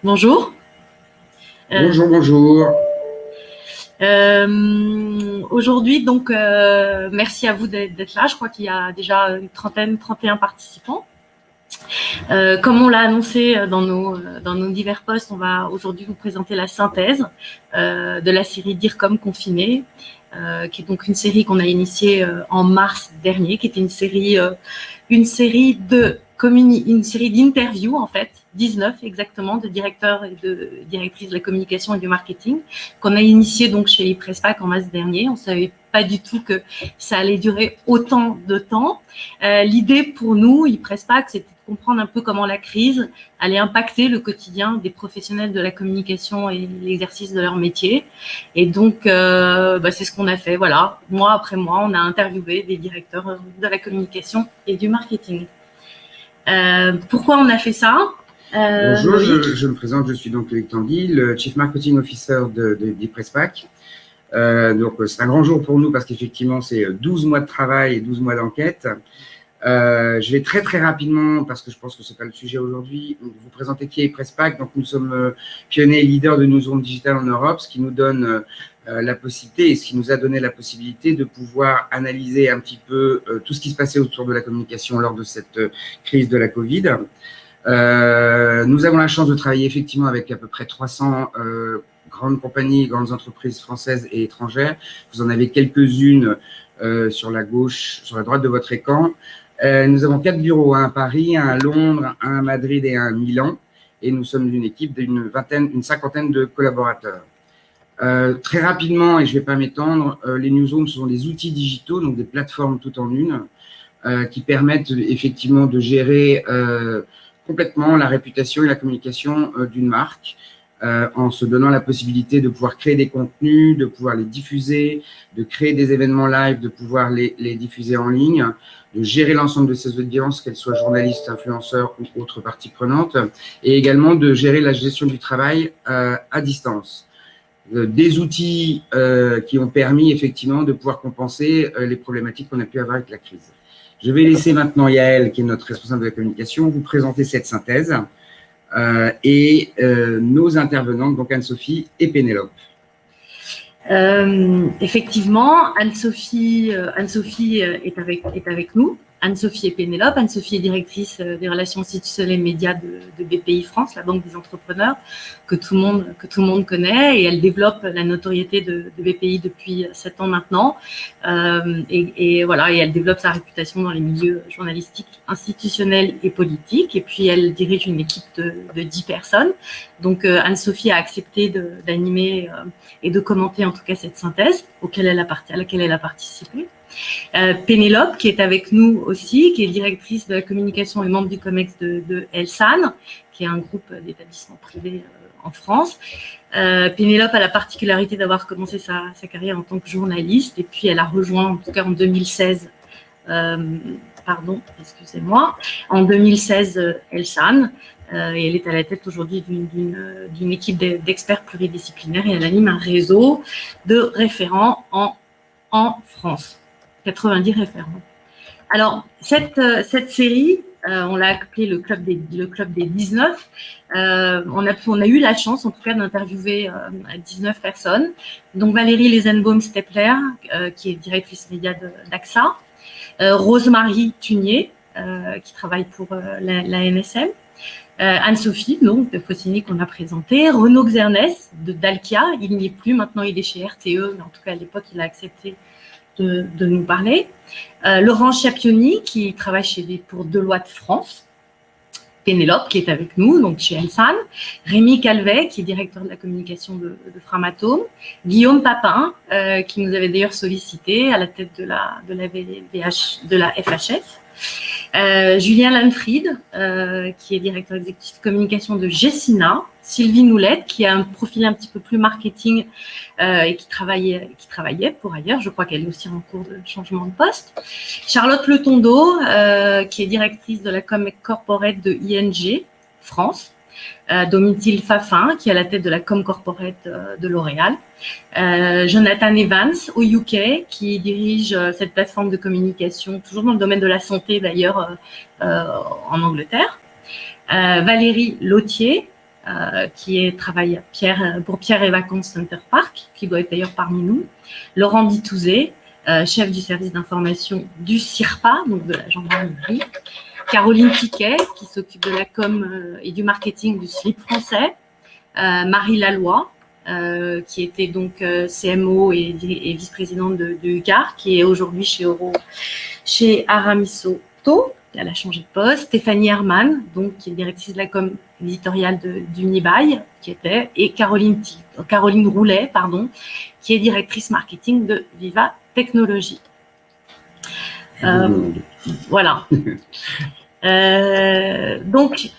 Bonjour. Bonjour, bonjour. Aujourd'hui, donc, merci à vous d'être là. Je crois qu'il y a déjà une trentaine, 31 participants. Comme on l'a annoncé dans nos divers posts, on va aujourd'hui vous présenter la synthèse de la série Dire comme confiné, qui est donc une série qu'on a initiée en mars dernier, qui était une série d'interviews, en fait, 19 exactement, de directeurs et de directrices de la communication et du marketing, qu'on a initié donc chez ePressPack en mars dernier. On ne savait pas du tout que ça allait durer autant de temps. L'idée pour nous, ePressPack, c'était de comprendre un peu comment la crise allait impacter le quotidien des professionnels de la communication et l'exercice de leur métier. Et donc, c'est ce qu'on a fait. Voilà, mois après mois, on a interviewé des directeurs de la communication et du marketing. Pourquoi on a fait ça? Bonjour, je me présente, je suis donc Loïc Tanguy, le Chief Marketing Officer d'ePressPack. Donc, c'est un grand jour pour nous parce qu'effectivement, c'est 12 mois de travail et 12 mois d'enquête. Je vais très rapidement, parce que je pense que ce n'est pas le sujet aujourd'hui, vous présenter qui est ePressPack. Donc, nous sommes pionniers et leaders de newsroom digital en Europe, ce qui nous donne la possibilité et ce qui nous a donné la possibilité de pouvoir analyser un petit peu tout ce qui se passait autour de la communication lors de cette crise de la Covid. Nous avons la chance de travailler effectivement avec à peu près 300 grandes compagnies, grandes entreprises françaises et étrangères. Vous en avez quelques-unes sur la gauche, sur la droite de votre écran. Nous avons 4 bureaux, un à Paris, un à Londres, un à Madrid et un à Milan. Et nous sommes une équipe d'une cinquantaine de collaborateurs. Très rapidement, et je ne vais pas m'étendre, les newsrooms sont des outils digitaux, donc des plateformes tout en une, qui permettent effectivement de gérer complètement la réputation et la communication d'une marque, en se donnant la possibilité de pouvoir créer des contenus, de pouvoir les diffuser, de créer des événements live, de pouvoir les diffuser en ligne, de gérer l'ensemble de ces audiences, qu'elles soient journalistes, influenceurs ou autres parties prenantes, et également de gérer la gestion du travail à distance. Des outils qui ont permis effectivement de pouvoir compenser les problématiques qu'on a pu avoir avec la crise. Je vais laisser maintenant Yael, qui est notre responsable de la communication, vous présenter cette synthèse et nos intervenantes, donc Anne-Sophie et Pénélope. Effectivement, Anne-Sophie est avec nous. Anne-Sophie et Pénélope. Anne-Sophie est directrice des relations institutionnelles et médias de BPI France, la Banque des entrepreneurs, que tout le monde connaît, et elle développe la notoriété de BPI depuis 7 ans maintenant. Et voilà, et elle développe sa réputation dans les milieux journalistiques, institutionnels et politiques. Et puis elle dirige une équipe de 10 personnes. Donc Anne-Sophie a accepté d'animer et de commenter en tout cas cette synthèse à laquelle elle a participé. Pénélope, qui est avec nous aussi, qui est directrice de la communication et membre du COMEX de Elsan, qui est un groupe d'établissements privés en France. Pénélope a la particularité d'avoir commencé sa carrière en tant que journaliste, et puis elle a rejoint, en tout cas en 2016, en 2016 Elsan, et elle est à la tête aujourd'hui d'une équipe d'experts pluridisciplinaires, et elle anime un réseau de référents en France. 90 référents. Alors, cette série, on l'a appelée le club des 19. On a eu la chance, en tout cas, d'interviewer 19 personnes. Donc, Valérie Lesenbaum-Stepler, qui est directrice média d'AXA. Rosemary Tunier, qui travaille pour la NSM. Anne-Sophie, donc, de Faucigny, qu'on a présenté. Renaud Xernès, de Dalkia. Il n'y est plus, maintenant il est chez RTE, mais en tout cas, à l'époque, il a accepté de nous parler. Laurent Chapioni, qui travaille pour Deloitte France. Pénélope, qui est avec nous, donc chez Elsan. Rémi Calvet, qui est directeur de la communication de Framatome. Guillaume Papin, qui nous avait d'ailleurs sollicité à la tête de la FHF. Julien Lanfried, qui est directeur exécutif de communication de Gessina. Sylvie Noulette, qui a un profil un petit peu plus marketing et qui travaillait pour ailleurs. Je crois qu'elle est aussi en cours de changement de poste. Charlotte Le Tondo, qui est directrice de la com corporate de ING France. Domitil Fafin, qui est à la tête de la com corporate de L'Oréal. Jonathan Evans, au UK, qui dirige cette plateforme de communication, toujours dans le domaine de la santé d'ailleurs, en Angleterre. Valérie Lautier, qui travaille pour Pierre et Vacances Center Park, qui doit être d'ailleurs parmi nous. Laurent Ditouzé, chef du service d'information du CIRPA, donc de la gendarmerie. Caroline Tiquet, qui s'occupe de la com et du marketing du slip français. Marie Laloy, qui était donc CMO et vice-présidente de UCAR, qui est aujourd'hui chez Aramis Soto. Elle a changé de poste. Stéphanie Herman, donc, qui est directrice de la com éditoriale d'Unibail, et Caroline Roulet, qui est directrice marketing de Viva Technologies. Voilà. Donc,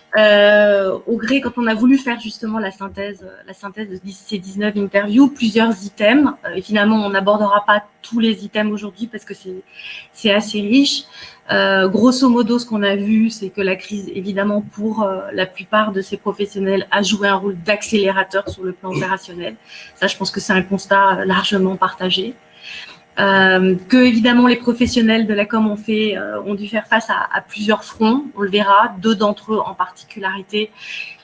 au gré, quand on a voulu faire justement la synthèse de ces 19 interviews, plusieurs items, et finalement on n'abordera pas tous les items aujourd'hui parce que c'est assez riche. Grosso modo, ce qu'on a vu, c'est que la crise, évidemment, pour la plupart de ces professionnels, a joué un rôle d'accélérateur sur le plan opérationnel. Ça, je pense que c'est un constat largement partagé. Que évidemment les professionnels de la com ont dû faire face à plusieurs fronts, on le verra, 2 d'entre eux en particularité,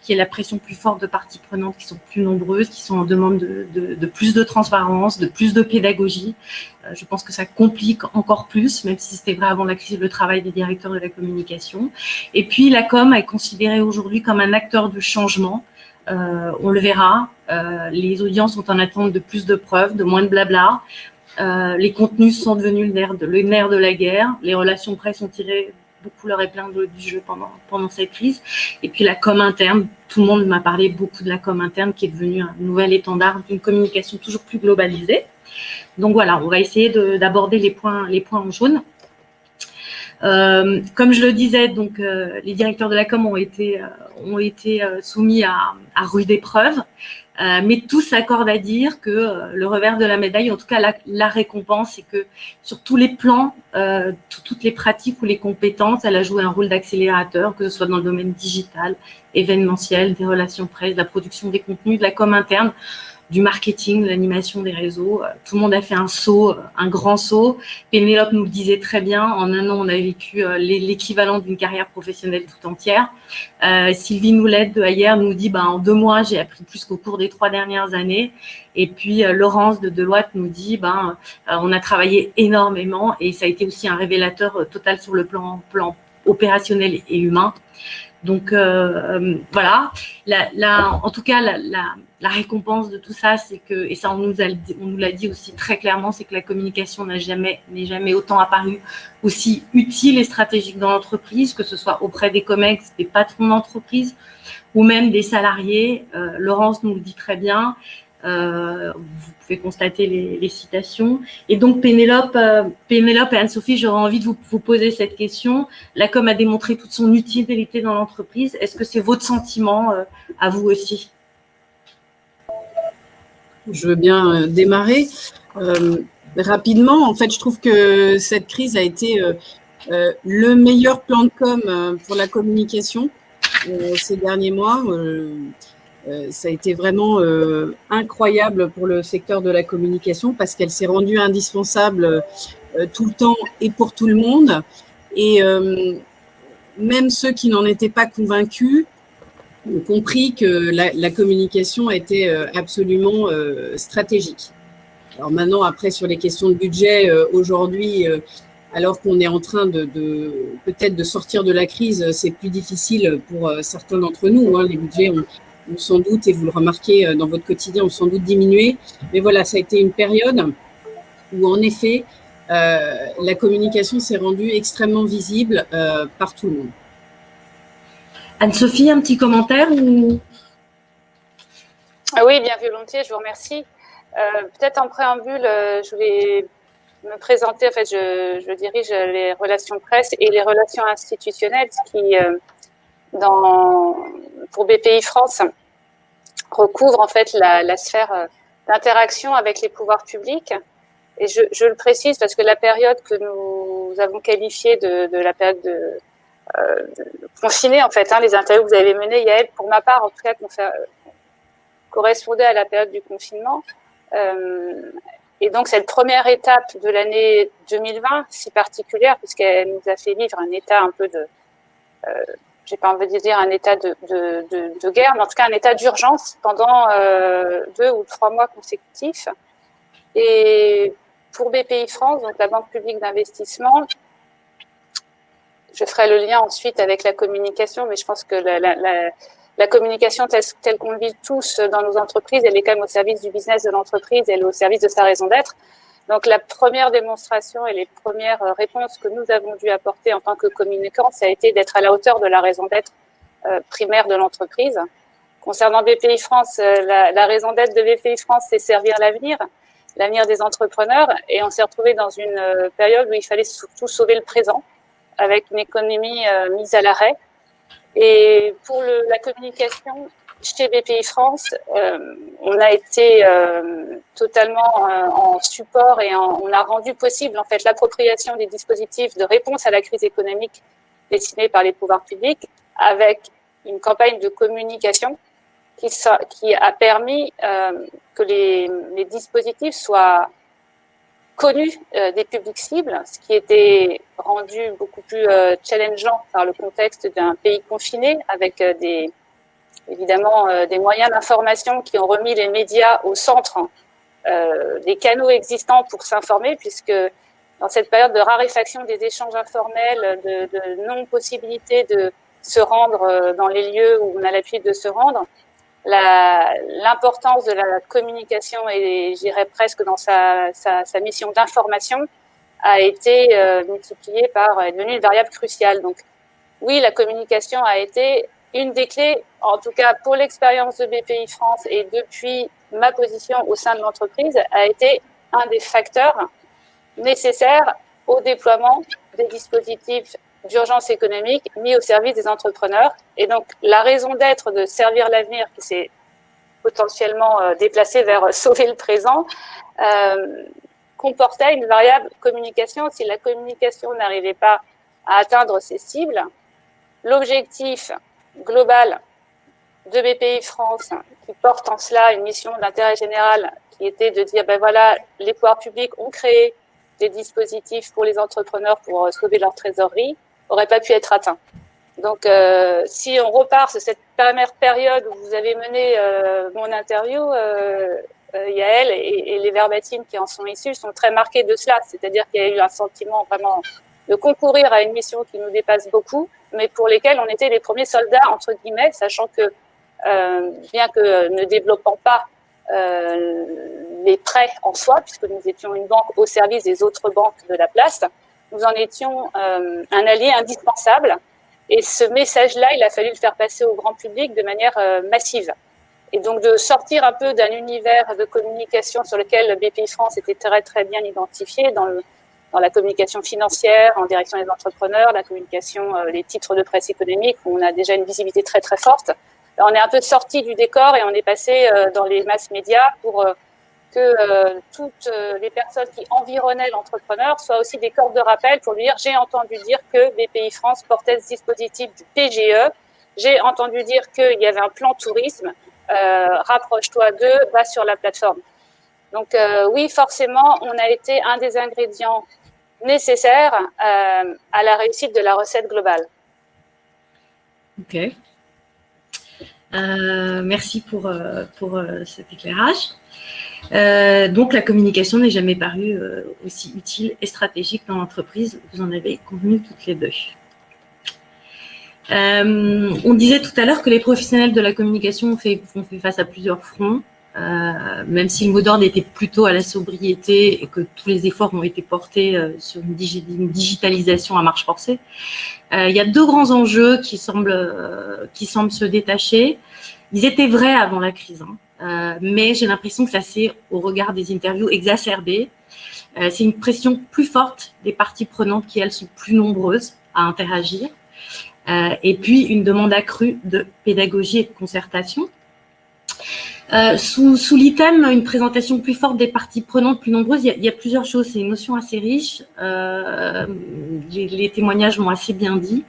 qui est la pression plus forte de parties prenantes qui sont plus nombreuses, qui sont en demande de plus de transparence, de plus de pédagogie. Je pense que ça complique encore plus, même si c'était vrai avant la crise, le travail des directeurs de la communication. Et puis la com est considérée aujourd'hui comme un acteur de changement. On le verra, les audiences sont en attente de plus de preuves, de moins de blabla. Les contenus sont devenus le nerf de la guerre. Les relations presse ont tiré beaucoup leur épingle du jeu pendant cette crise. Et puis la com interne, tout le monde m'a parlé beaucoup de la com interne qui est devenue un nouvel étendard d'une communication toujours plus globalisée. Donc voilà, on va essayer d'aborder les points en jaune. Comme je le disais, donc les directeurs de la com ont été soumis à rude épreuve. Mais tous s'accordent à dire que le revers de la médaille, en tout cas la récompense, c'est que sur tous les plans, toutes les pratiques ou les compétences, elle a joué un rôle d'accélérateur, que ce soit dans le domaine digital, événementiel, des relations presse, de la production des contenus, de la com interne, du marketing, de l'animation des réseaux. Tout le monde a fait un saut, un grand saut. Pénélope nous le disait très bien, en un an, on a vécu l'équivalent d'une carrière professionnelle tout entière. Sylvie Noulette de Ayer nous dit, en 2 mois, j'ai appris plus qu'au cours des 3 dernières années. Et puis, Laurence de Deloitte nous dit, on a travaillé énormément et ça a été aussi un révélateur total sur le plan opérationnel et humain. Donc voilà, en tout cas, la récompense de tout ça, c'est que, et ça on nous l'a dit aussi très clairement, c'est que la communication n'est jamais autant apparue aussi utile et stratégique dans l'entreprise, que ce soit auprès des COMEX, des patrons d'entreprise ou même des salariés. Laurence nous le dit très bien. Vous pouvez constater les citations. Et donc, Pénélope et Anne-Sophie, j'aurais envie de vous poser cette question. La com a démontré toute son utilité dans l'entreprise. Est-ce que c'est votre sentiment à vous aussi? Je veux bien démarrer. Rapidement, en fait, je trouve que cette crise a été le meilleur plan de com pour la communication ces derniers mois. Ça a été vraiment incroyable pour le secteur de la communication parce qu'elle s'est rendue indispensable tout le temps et pour tout le monde. Et même ceux qui n'en étaient pas convaincus ont compris que la communication était absolument stratégique. Alors maintenant, après, sur les questions de budget, aujourd'hui, alors qu'on est en train peut-être de sortir de la crise, c'est plus difficile pour certains d'entre nous. Les budgets ont sans doute, et vous le remarquez dans votre quotidien, ont sans doute diminué. Mais voilà, ça a été une période où, en effet, la communication s'est rendue extrêmement visible par tout le monde. Anne-Sophie, un petit commentaire ou... Oui, bien volontiers, je vous remercie. Peut-être en préambule, je vais me présenter. En fait, je dirige les relations presse et les relations institutionnelles, ce qui, pour BPI France, recouvre en fait la sphère d'interaction avec les pouvoirs publics. Et je le précise parce que la période que nous avons qualifiée de la période de confinée, en fait, les interviews que vous avez menées, Yael, pour ma part, en tout cas, correspondait à la période du confinement. Et donc, cette première étape de l'année 2020, si particulière, puisqu'elle nous a fait vivre un état un peu de j'ai pas envie de dire un état de guerre, mais en tout cas un état d'urgence pendant 2 ou 3 mois consécutifs. Et pour BPI France, donc la Banque publique d'investissement, je ferai le lien ensuite avec la communication, mais je pense que la communication telle qu'on le vit tous dans nos entreprises, elle est quand même au service du business de l'entreprise, elle est au service de sa raison d'être. Donc la première démonstration et les premières réponses que nous avons dû apporter en tant que communicants, ça a été d'être à la hauteur de la raison d'être primaire de l'entreprise. Concernant BPI France, la raison d'être de BPI France, c'est servir l'avenir des entrepreneurs. Et on s'est retrouvé dans une période où il fallait surtout sauver le présent, avec une économie mise à l'arrêt. Et pour la communication, chez BPI France, on a été totalement en support et on a rendu possible en fait l'appropriation des dispositifs de réponse à la crise économique destinés par les pouvoirs publics avec une campagne de communication qui a permis que les dispositifs soient connus des publics cibles, ce qui était rendu beaucoup plus challengeant par le contexte d'un pays confiné avec évidemment des moyens d'information qui ont remis les médias au centre des canaux existants pour s'informer, puisque dans cette période de raréfaction des échanges informels, de non-possibilité de se rendre dans les lieux où on a l'habitude de se rendre, l'importance de la communication et j'irais presque dans sa mission d'information a été multipliée par, est devenue une variable cruciale. Donc oui, la communication a été une des clés, en tout cas pour l'expérience de BPI France et depuis ma position au sein de l'entreprise, a été un des facteurs nécessaires au déploiement des dispositifs d'urgence économique mis au service des entrepreneurs. Et donc, la raison d'être de servir l'avenir qui s'est potentiellement déplacée vers sauver le présent comportait une variable communication. Si la communication n'arrivait pas à atteindre ses cibles, l'objectif global de BPI France, qui porte en cela une mission d'intérêt général, qui était de dire, ben voilà, les pouvoirs publics ont créé des dispositifs pour les entrepreneurs pour sauver leur trésorerie, n'aurait pas pu être atteint. Donc, si on repart sur cette première période où vous avez mené mon interview, Yael, et les verbatims qui en sont issus sont très marqués de cela. C'est-à-dire qu'il y a eu un sentiment vraiment de concourir à une mission qui nous dépasse beaucoup, mais pour lesquels on était les premiers soldats, entre guillemets, sachant que, bien que ne développant pas les prêts en soi, puisque nous étions une banque au service des autres banques de la place, nous en étions un allié indispensable. Et ce message-là, il a fallu le faire passer au grand public de manière massive. Et donc, de sortir un peu d'un univers de communication sur lequel BPI France était très, très bien identifié dans la communication financière, en direction des entrepreneurs, la communication, les titres de presse économique, où on a déjà une visibilité très, très forte. Alors, on est un peu sorti du décor et on est passé dans les masses médias pour que toutes les personnes qui environnaient l'entrepreneur soient aussi des cordes de rappel pour lui dire « j'ai entendu dire que BPI France portait ce dispositif du PGE, j'ai entendu dire qu'il y avait un plan tourisme, rapproche-toi d'eux, va sur la plateforme ». Donc oui, forcément, on a été un des ingrédients nécessaires à la réussite de la recette globale. Ok. Merci pour cet éclairage. Donc, la communication n'est jamais parue aussi utile et stratégique dans l'entreprise. Vous en avez convenu toutes les deux. On disait tout à l'heure que les professionnels de la communication ont fait face à plusieurs fronts, même si le mot d'ordre était plutôt à la sobriété et que tous les efforts ont été portés sur une digitalisation à marche forcée. Il y a deux grands enjeux qui semblent se détacher. Ils étaient vrais avant la crise, mais j'ai l'impression que ça s'est, au regard des interviews, exacerbé. C'est une pression plus forte des parties prenantes qui, elles, sont plus nombreuses à interagir. Et puis, une demande accrue de pédagogie et de concertation. Sous l'item, une présentation plus forte des parties prenantes plus nombreuses, il y a plusieurs choses. C'est une notion assez riche. Les témoignages m'ont assez bien dit.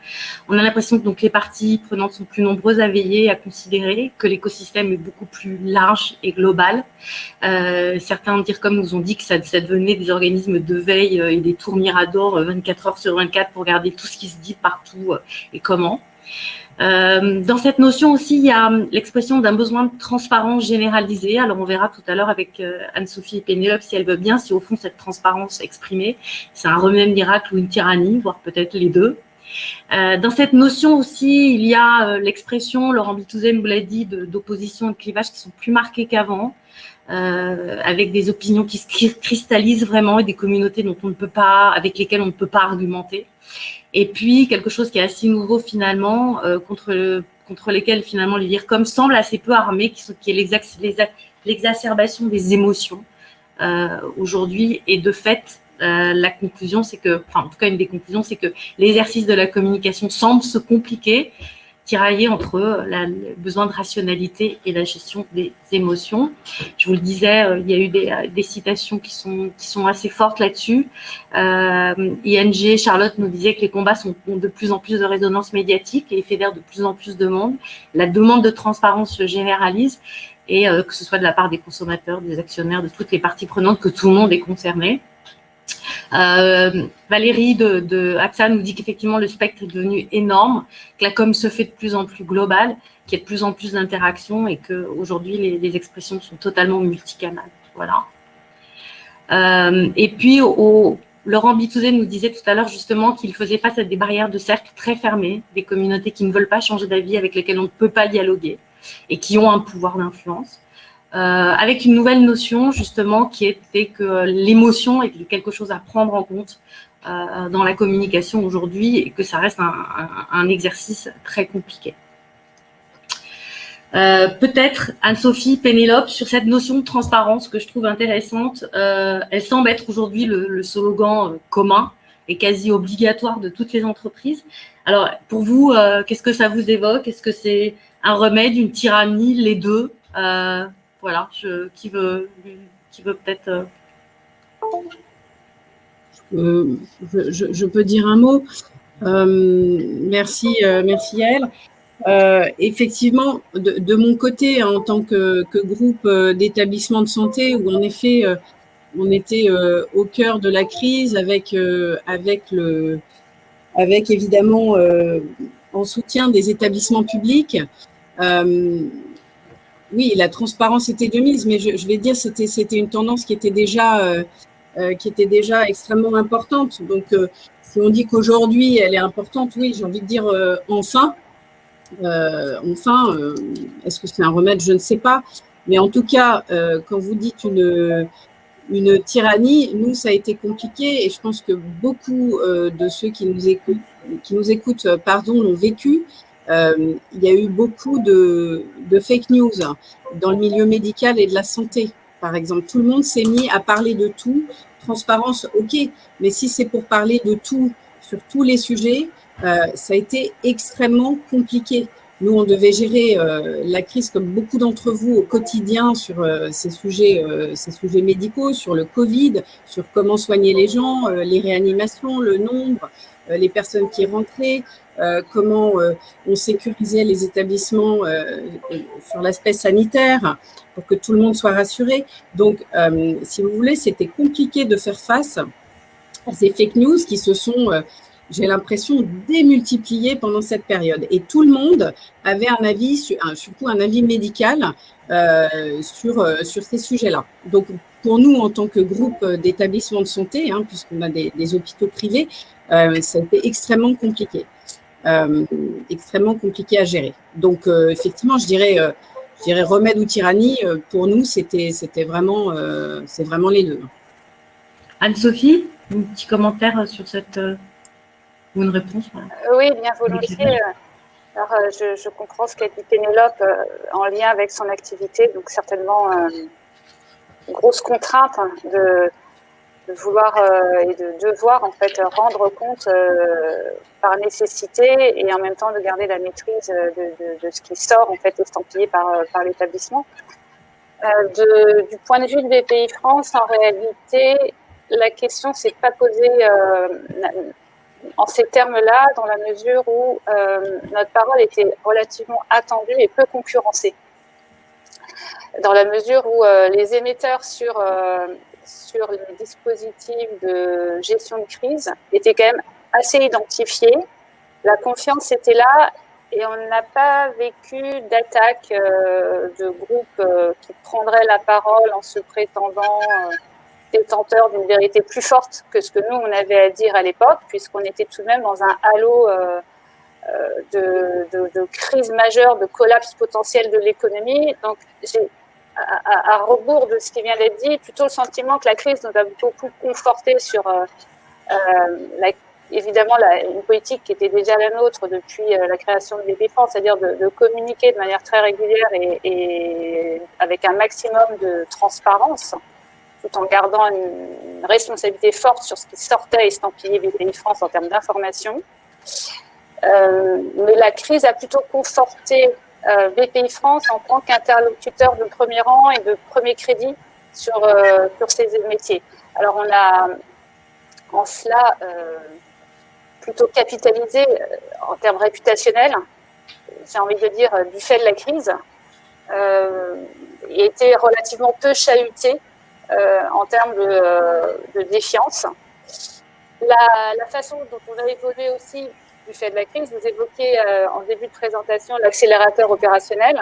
On a l'impression que donc les parties prenantes sont plus nombreuses à veiller, à considérer, que l'écosystème est beaucoup plus large et global. Certains dire comme nous ont dit que ça devenait des organismes de veille et des tours miradors 24 heures sur 24 pour regarder tout ce qui se dit partout et comment. Dans cette notion aussi, il y a l'expression d'un besoin de transparence généralisée. Alors, on verra tout à l'heure avec Anne-Sophie et Pénélope, si elle veut bien, si au fond, cette transparence exprimée, c'est un remède miracle ou une tyrannie, voire peut-être les deux. Dans cette notion aussi, il y a l'expression, Laurent Bitouzène vous l'a dit, d'opposition et de clivage qui sont plus marqués qu'avant, avec des opinions qui se cristallisent vraiment et des communautés dont on ne peut pas, avec lesquelles on ne peut pas argumenter. Et puis, quelque chose qui est assez nouveau finalement, contre lesquels finalement les l'IRCOM semble assez peu armé, qui est l'exacerbation des émotions aujourd'hui. Et de fait, la conclusion, c'est que, enfin en tout cas une des conclusions, c'est que l'exercice de la communication semble se compliquer, tirailler entre le besoin de rationalité et la gestion des émotions. Je vous le disais, il y a eu des citations qui sont assez fortes là-dessus. ING, Charlotte nous disait que les combats ont de plus en plus de résonance médiatique et fédèrent de plus en plus de monde. La demande de transparence se généralise et que ce soit de la part des consommateurs, des actionnaires, de toutes les parties prenantes, que tout le monde est concerné. Valérie de AXA nous dit qu'effectivement le spectre est devenu énorme, que la com se fait de plus en plus globale, qu'il y a de plus en plus d'interactions et qu'aujourd'hui les expressions sont totalement multicanales. Voilà. Et puis Laurent Bitouzène nous disait tout à l'heure justement qu'il faisait face à des barrières de cercle très fermées, des communautés qui ne veulent pas changer d'avis, avec lesquelles on ne peut pas dialoguer et qui ont un pouvoir d'influence. Avec une nouvelle notion justement qui était que l'émotion est quelque chose à prendre en compte dans la communication aujourd'hui et que ça reste un exercice très compliqué. Peut-être Anne-Sophie, Pénélope, sur cette notion de transparence que je trouve intéressante, elle semble être aujourd'hui le slogan commun et quasi obligatoire de toutes les entreprises. Alors pour vous, qu'est-ce que ça vous évoque? Est-ce que c'est un remède, une tyrannie, les deux? Voilà, qui veut peut-être... Je peux dire un mot. Merci Yael. Effectivement, de mon côté, en tant que groupe d'établissements de santé, où en effet, on était au cœur de la crise avec évidemment en soutien des établissements publics. Oui, la transparence était de mise, mais je vais dire c'était une tendance qui était déjà extrêmement importante. Donc, si on dit qu'aujourd'hui elle est importante, oui, j'ai envie de dire enfin. Est-ce que c'est un remède? Je ne sais pas. Mais en tout cas, quand vous dites une tyrannie, nous, ça a été compliqué et je pense que beaucoup de ceux qui nous écoutent, l'ont vécu. Il y a eu beaucoup de fake news dans le milieu médical et de la santé, par exemple. Tout le monde s'est mis à parler de tout. Transparence, ok, mais si c'est pour parler de tout, sur tous les sujets, ça a été extrêmement compliqué. Nous, on devait gérer la crise comme beaucoup d'entre vous au quotidien sur ces sujets médicaux, sur le Covid, sur comment soigner les gens, les réanimations, le nombre, les personnes qui rentraient, comment on sécurisait les établissements sur l'aspect sanitaire pour que tout le monde soit rassuré. Donc, si vous voulez, c'était compliqué de faire face à ces fake news qui se sont... j'ai l'impression démultiplié pendant cette période. Et tout le monde avait un avis, surtout un avis médical sur ces sujets-là. Donc, pour nous, en tant que groupe d'établissements de santé, puisqu'on a des hôpitaux privés, ça a été extrêmement compliqué à gérer. Donc, effectivement, je dirais remède ou tyrannie, pour nous, c'est vraiment les deux. Anne-Sophie, un petit commentaire sur cette... ou une réponse? Voilà. Oui, bien volontiers. Alors, je comprends ce qu'a dit Pénélope en lien avec son activité, donc certainement une grosse contrainte de vouloir et de devoir en fait rendre compte par nécessité et en même temps de garder la maîtrise de ce qui sort en fait estampillé par l'établissement. Du point de vue de BPI France, en réalité, la question s'est pas posée en ces termes-là, dans la mesure où notre parole était relativement attendue et peu concurrencée. Dans la mesure où les émetteurs sur les dispositifs de gestion de crise étaient quand même assez identifiés. La confiance était là et on n'a pas vécu d'attaque de groupes qui prendraient la parole en se prétendant détenteurs d'une vérité plus forte que ce que nous, on avait à dire à l'époque, puisqu'on était tout de même dans un halo de crise majeure, de collapse potentiel de l'économie. Donc, j'ai, à rebours de ce qui vient d'être dit, plutôt le sentiment que la crise nous a beaucoup conforté sur évidemment une politique qui était déjà la nôtre depuis la création de BPI France, c'est-à-dire de communiquer de manière très régulière et avec un maximum de transparence, tout en gardant une responsabilité forte sur ce qui sortait estampillé BPI France en termes d'information. Mais la crise a plutôt conforté BPI France en tant qu'interlocuteur de premier rang et de premier crédit sur ces métiers. Alors on a en cela plutôt capitalisé en termes réputationnels, j'ai envie de dire du fait de la crise, et été relativement peu chahuté en termes de défiance. La façon dont on a évolué aussi du fait de la crise, vous évoquiez en début de présentation l'accélérateur opérationnel.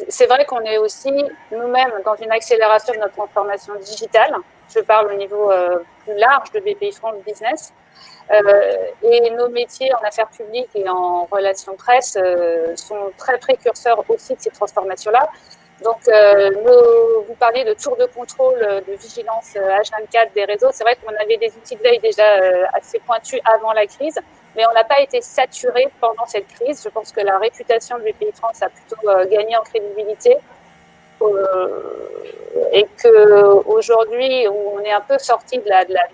C'est vrai qu'on est aussi nous-mêmes dans une accélération de notre transformation digitale. Je parle au niveau plus large de BPI France Business. Et nos métiers en affaires publiques et en relations presse sont très précurseurs aussi de ces transformations-là. Donc, vous parliez de tour de contrôle, de vigilance H24 des réseaux. C'est vrai qu'on avait des outils de veille déjà assez pointus avant la crise, mais on n'a pas été saturé pendant cette crise. Je pense que la réputation de BPI France a plutôt gagné en crédibilité et qu'aujourd'hui, où on est un peu sorti de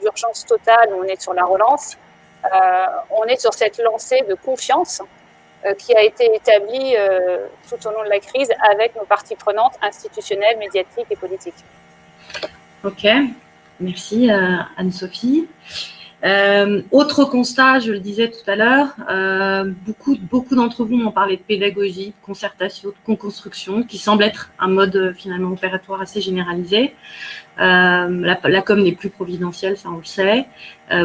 l'urgence totale, où on est sur la relance, on est sur cette lancée de confiance qui a été établie tout au long de la crise avec nos parties prenantes institutionnelles, médiatiques et politiques. Ok, merci Anne-Sophie. Autre constat, je le disais tout à l'heure, beaucoup d'entre vous m'ont parlé de pédagogie, de concertation, de co-construction, qui semble être un mode finalement opératoire assez généralisé. La com n'est plus providentielle, ça on le sait.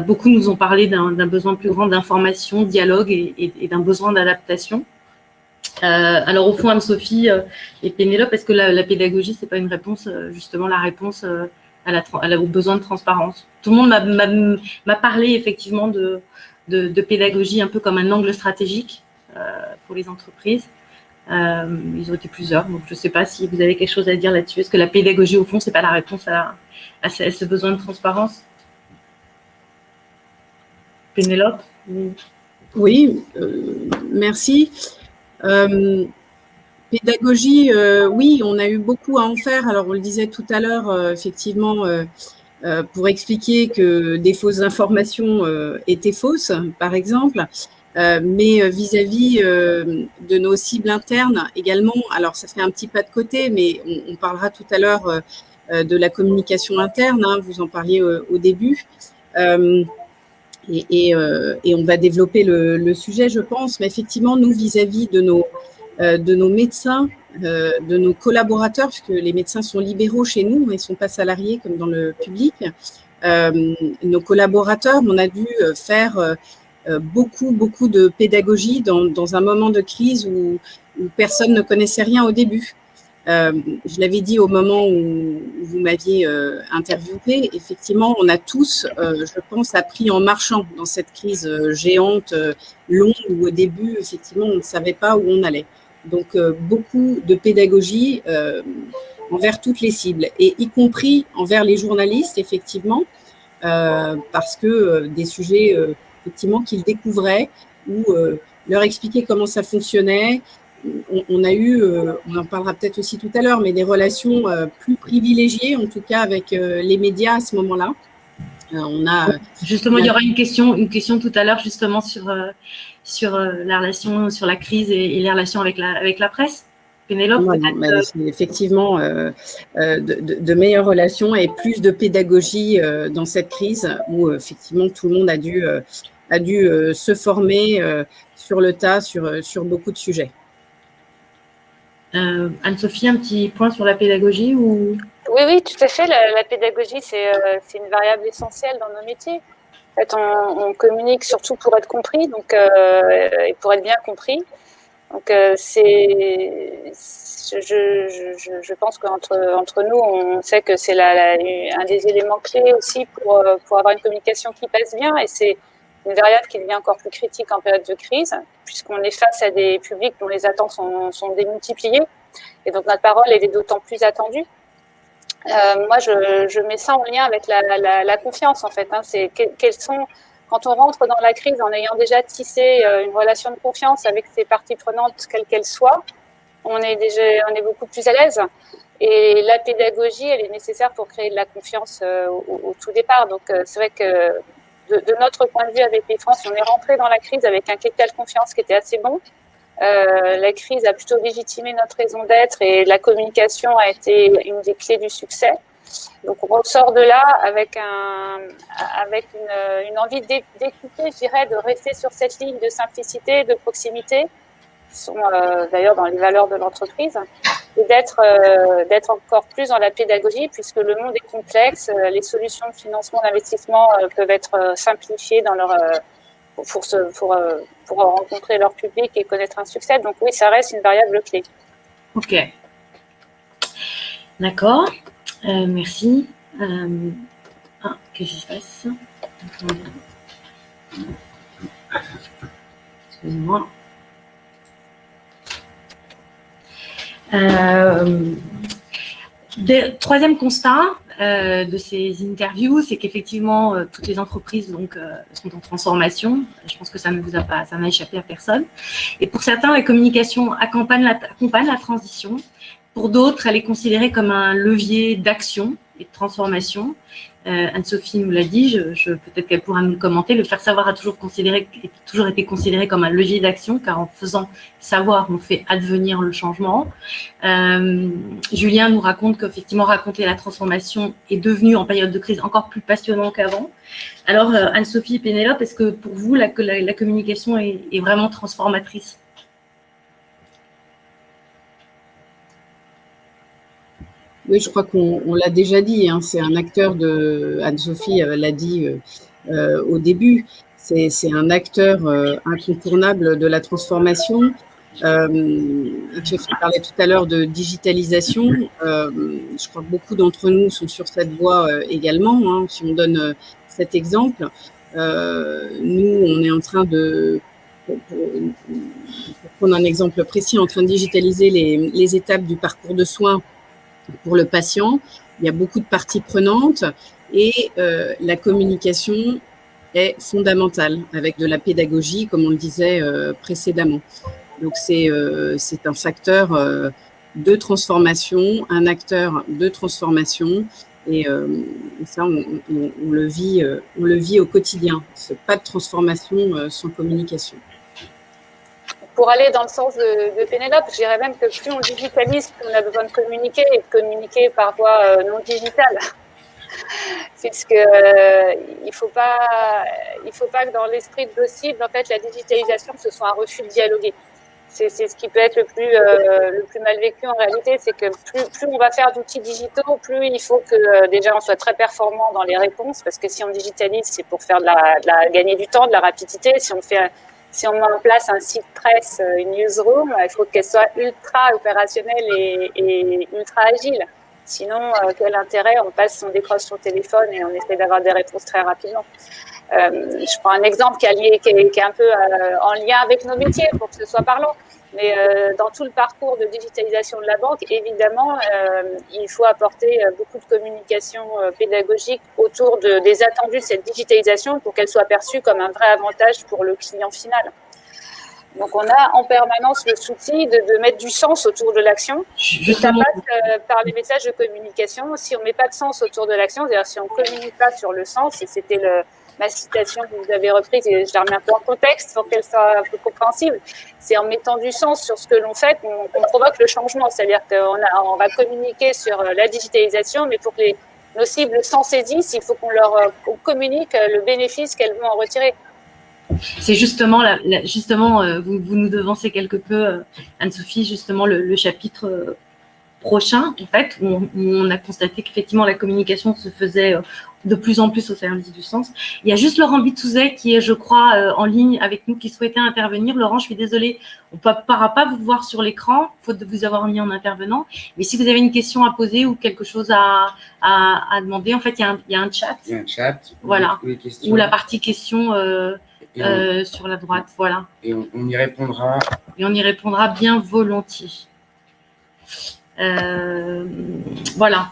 Beaucoup nous ont parlé d'un besoin plus grand d'information, de dialogue et d'un besoin d'adaptation. Alors au fond, Anne-Sophie et Pénélope, est-ce que la pédagogie, c'est pas une réponse, justement la réponse au besoin de transparence? Tout le monde m'a parlé effectivement de pédagogie un peu comme un angle stratégique pour les entreprises. Ils ont été plusieurs, donc je ne sais pas si vous avez quelque chose à dire là-dessus. Est-ce que la pédagogie, au fond, c'est pas la réponse à ce besoin de transparence? Pénélope? Oui, merci. Pédagogie, oui, on a eu beaucoup à en faire. Alors, on le disait tout à l'heure, effectivement, pour expliquer que des fausses informations étaient fausses, par exemple. Mais vis-à-vis de nos cibles internes également, alors ça fait un petit pas de côté, mais on parlera tout à l'heure de la communication interne, hein, vous en parliez au début, et on va développer le sujet, je pense, mais effectivement, nous, vis-à-vis de nos médecins, de nos collaborateurs, puisque les médecins sont libéraux chez nous, ils ne sont pas salariés comme dans le public, nos collaborateurs, on a dû faire beaucoup de pédagogie dans un moment de crise où personne ne connaissait rien au début. Je l'avais dit au moment où vous m'aviez interviewé, effectivement, on a tous, je pense, appris en marchant dans cette crise géante, longue, où au début, effectivement, on ne savait pas où on allait. Donc, beaucoup de pédagogie envers toutes les cibles, et y compris envers les journalistes, effectivement, parce que des sujets effectivement qu'ils découvraient ou leur expliquer comment ça fonctionnait. On a eu, on en parlera peut-être aussi tout à l'heure, mais des relations plus privilégiées, en tout cas avec les médias à ce moment-là. Justement, il y aura une question tout à l'heure justement sur la relation, sur la crise et les relations avec la presse. Pénélope, c'est effectivement de meilleures relations et plus de pédagogie dans cette crise où effectivement tout le monde a dû se former sur le tas sur beaucoup de sujets. Anne-Sophie, un petit point sur la pédagogie ou... Oui, tout à fait. La pédagogie, c'est une variable essentielle dans nos métiers. En fait, on communique surtout pour être compris, donc et pour être bien compris. Donc, je pense qu'entre nous, on sait que c'est un des éléments clés aussi pour avoir une communication qui passe bien. Et c'est une variable qui devient encore plus critique en période de crise, puisqu'on est face à des publics dont les attentes sont démultipliées. Et donc, notre parole, elle est d'autant plus attendue. Moi, je mets ça en lien avec la confiance, en fait. Hein. C'est quand on rentre dans la crise en ayant déjà tissé une relation de confiance avec ses parties prenantes, quelles qu'elles soient, on est beaucoup plus à l'aise. Et la pédagogie, elle est nécessaire pour créer de la confiance au tout départ. Donc, c'est vrai que de notre point de vue avec les France, on est rentré dans la crise avec un capital de confiance qui était assez bon. La crise a plutôt légitimé notre raison d'être et la communication a été une des clés du succès. Donc, on ressort de là avec une envie d'écouter, je dirais, de rester sur cette ligne de simplicité, de proximité, qui sont d'ailleurs dans les valeurs de l'entreprise, et d'être encore plus dans la pédagogie, puisque le monde est complexe, les solutions de financement, d'investissement peuvent être simplifiées dans pour rencontrer leur public et connaître un succès. Donc oui, ça reste une variable clé. Ok. D'accord. Merci. Qu'est-ce qui se passe? Excusez-moi. Troisième constat de ces interviews, c'est qu'effectivement, toutes les entreprises sont en transformation. Je pense que ça n'a échappé à personne. Et pour certains, la communication accompagne la transition. Pour d'autres, elle est considérée comme un levier d'action et de transformation. Anne-Sophie nous l'a dit, peut-être qu'elle pourra nous le commenter. Le faire savoir a toujours été considéré comme un levier d'action, car en faisant savoir, on fait advenir le changement. Julien nous raconte qu'effectivement, raconter la transformation est devenu, en période de crise, encore plus passionnant qu'avant. Alors, Anne-Sophie et Pénélope, est-ce que pour vous, la communication est vraiment transformatrice ? Oui, je crois qu'on l'a déjà dit, hein, c'est un acteur Anne-Sophie l'a dit au début, c'est un acteur incontournable de la transformation. Anne-Sophie parlait tout à l'heure de digitalisation. Je crois que beaucoup d'entre nous sont sur cette voie également. Hein, si on donne cet exemple, nous, on est en train pour prendre un exemple précis, en train de digitaliser les étapes du parcours de soins pour le patient. Il y a beaucoup de parties prenantes et la communication est fondamentale avec de la pédagogie, comme on le disait précédemment. Donc, c'est un facteur de transformation, un acteur de transformation et ça, on le vit au quotidien. C'est pas de transformation sans communication. Pour aller dans le sens de Pénélope, je dirais même que plus on digitalise, plus on a besoin de communiquer et de communiquer par voie non digitale. Puisque il faut pas que dans l'esprit de possible, en fait, la digitalisation, ce soit un refus de dialoguer. C'est ce qui peut être le plus mal vécu en réalité, c'est que plus on va faire d'outils digitaux, plus il faut que déjà on soit très performant dans les réponses, parce que si on digitalise, c'est pour faire gagner du temps, de la rapidité. Si on met en place un site presse, une newsroom, il faut qu'elle soit ultra opérationnelle et ultra agile. Sinon, quel intérêt? On décroche son téléphone et on essaie d'avoir des réponses très rapidement. Je prends un exemple qui est un peu en lien avec nos métiers pour que ce soit parlant. Mais dans tout le parcours de digitalisation de la banque, évidemment, il faut apporter beaucoup de communication pédagogique autour des attendus de cette digitalisation pour qu'elle soit perçue comme un vrai avantage pour le client final. Donc, on a en permanence le souci de mettre du sens autour de l'action. Ça passe par les messages de communication. Si on ne met pas de sens autour de l'action, c'est-à-dire si on ne communique pas sur le sens, et c'était ma citation que vous avez reprise, et je la remets un peu en contexte pour qu'elle soit un peu compréhensible, c'est en mettant du sens sur ce que l'on fait qu'on provoque le changement. C'est-à-dire qu'on va communiquer sur la digitalisation, mais pour que nos cibles s'en saisissent, il faut qu'on communique le bénéfice qu'elles vont en retirer. C'est justement, vous nous devancez quelque peu, Anne-Sophie, justement le chapitre prochain, en fait, où on a constaté qu'effectivement la communication se faisait de plus en plus au service du sens. Il y a juste Laurent Bitouzet qui est, je crois, en ligne avec nous, qui souhaitait intervenir. Laurent, je suis désolée, on ne pourra pas vous voir sur l'écran, faute de vous avoir mis en intervenant. Mais si vous avez une question à poser ou quelque chose à demander, en fait, il y a un chat. Il y a un chat. Voilà. Ou la partie questions sur la droite. Voilà. Et on y répondra. Et on y répondra bien volontiers. Voilà.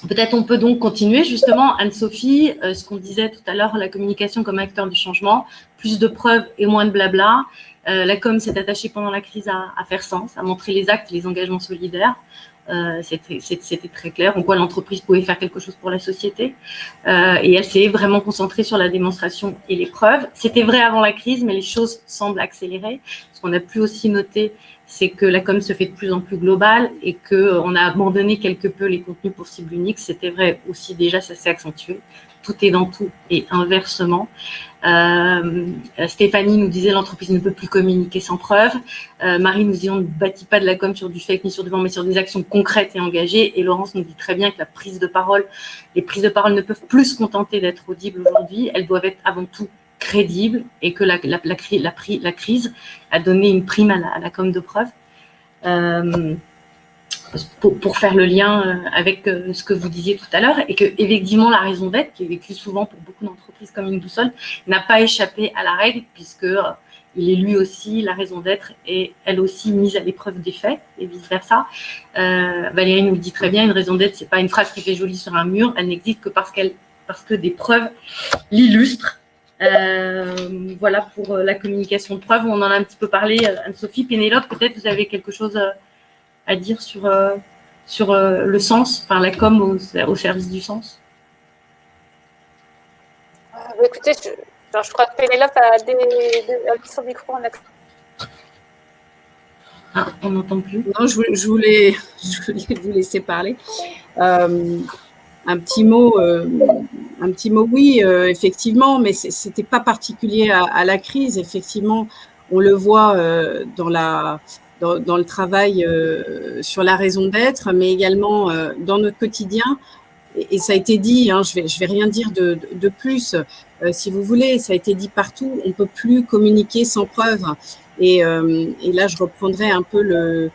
Peut-être on peut donc continuer justement, Anne-Sophie, ce qu'on disait tout à l'heure, la communication comme acteur du changement, plus de preuves et moins de blabla. La com s'est attachée pendant la crise à faire sens, à montrer les actes, les engagements solidaires. C'était très clair, en quoi l'entreprise pouvait faire quelque chose pour la société. Et elle s'est vraiment concentrée sur la démonstration et les preuves. C'était vrai avant la crise, mais les choses semblent accélérer. Ce qu'on a pu aussi noter, c'est que la com se fait de plus en plus globale et qu'on a abandonné quelque peu les contenus pour cible unique. C'était vrai aussi déjà, ça s'est accentué. Tout est dans tout et inversement. Stéphanie nous disait l'entreprise ne peut plus communiquer sans preuve. Marie nous dit on ne bâtit pas de la com sur du fake ni sur du vent, mais sur des actions concrètes et engagées. Et Laurence nous dit très bien que les prises de parole ne peuvent plus se contenter d'être audibles aujourd'hui. Elles doivent être avant tout crédibles et que la crise a donné une prime à la com de preuve. Pour faire le lien avec ce que vous disiez tout à l'heure, et que effectivement la raison d'être, qui est vécue souvent pour beaucoup d'entreprises comme une boussole, n'a pas échappé à la règle, puisque il est lui aussi, la raison d'être, et elle aussi mise à l'épreuve des faits, et vice-versa. Valérie nous le dit très bien, une raison d'être, c'est pas une phrase qui fait jolie sur un mur, elle n'existe que parce que des preuves l'illustrent. Voilà pour la communication de preuves, on en a un petit peu parlé, Anne-Sophie. Pénélope, peut-être vous avez quelque chose à dire sur le sens, enfin la com au service du sens. Écoutez, je crois que Pénélope a mis son micro en accès. Ah, on n'entend plus. Non, je voulais vous laisser parler. Un petit mot, oui, effectivement, mais c'était pas particulier à la crise. Effectivement, on le voit dans le travail sur la raison d'être, mais également dans notre quotidien. Et ça a été dit, hein, je vais rien dire de plus, si vous voulez, ça a été dit partout, on ne peut plus communiquer sans preuve. Et là, je reprendrai un peu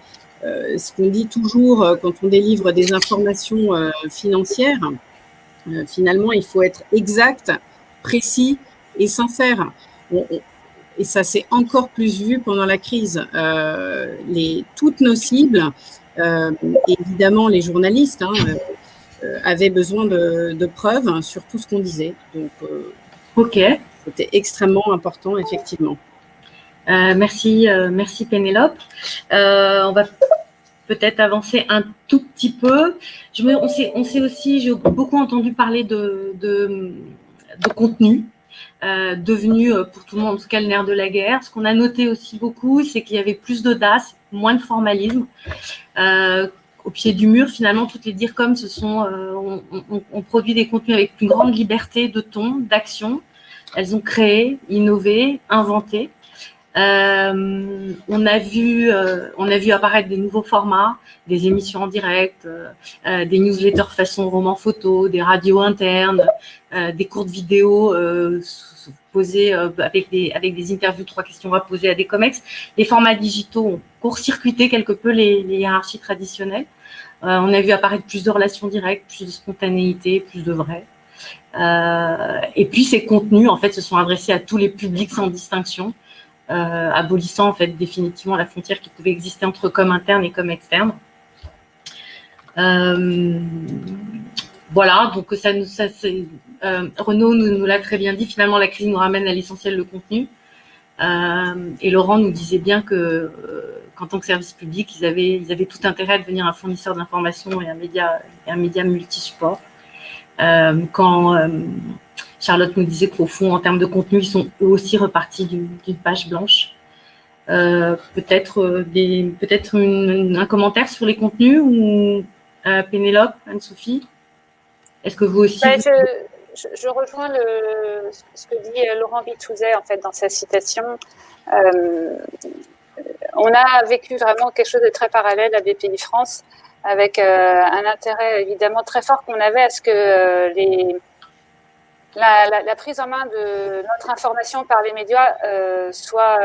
ce qu'on dit toujours quand on délivre des informations financières. Finalement, il faut être exact, précis et sincère. Et ça s'est encore plus vu pendant la crise. Toutes nos cibles, évidemment les journalistes, avaient besoin de preuves sur tout ce qu'on disait. Donc, ok. C'était extrêmement important, effectivement. Merci Pénélope. On va peut-être avancer un tout petit peu. On sait aussi, j'ai beaucoup entendu parler de contenu. Devenu pour tout le monde, en tout cas le nerf de la guerre. Ce qu'on a noté aussi beaucoup, c'est qu'il y avait plus d'audace, moins de formalisme. Au pied du mur, finalement, toutes les DIRCOM ont produit des contenus avec une grande liberté de ton, d'action. Elles ont créé, innové, inventé. On a vu apparaître des nouveaux formats, des émissions en direct, des newsletters façon roman photo, des radios internes, des courtes vidéos posées avec des interviews, 3 questions à poser à des comex. Les formats digitaux ont court-circuité quelque peu les hiérarchies traditionnelles. On a vu apparaître plus de relations directes, plus de spontanéité, plus de vrai. Et puis ces contenus, en fait, se sont adressés à tous les publics sans distinction. Abolissant en fait définitivement la frontière qui pouvait exister entre com interne et com externe. Voilà, donc Renaud nous l'a très bien dit, finalement la crise nous ramène à l'essentiel, le contenu. Et Laurent nous disait bien qu'en tant que service public, ils avaient tout intérêt à devenir un fournisseur d'informations et un média multi-support. Quand Charlotte nous disait qu'au fond, en termes de contenu, ils sont eux aussi repartis d'une page blanche. Peut-être un commentaire sur les contenus ou Pénélope, Anne-Sophie? Est-ce que vous aussi je rejoins ce que dit Laurent Bitouzet en fait dans sa citation. On a vécu vraiment quelque chose de très parallèle à BPI France. avec un intérêt évidemment très fort qu'on avait à ce que la prise en main de notre information par les médias soit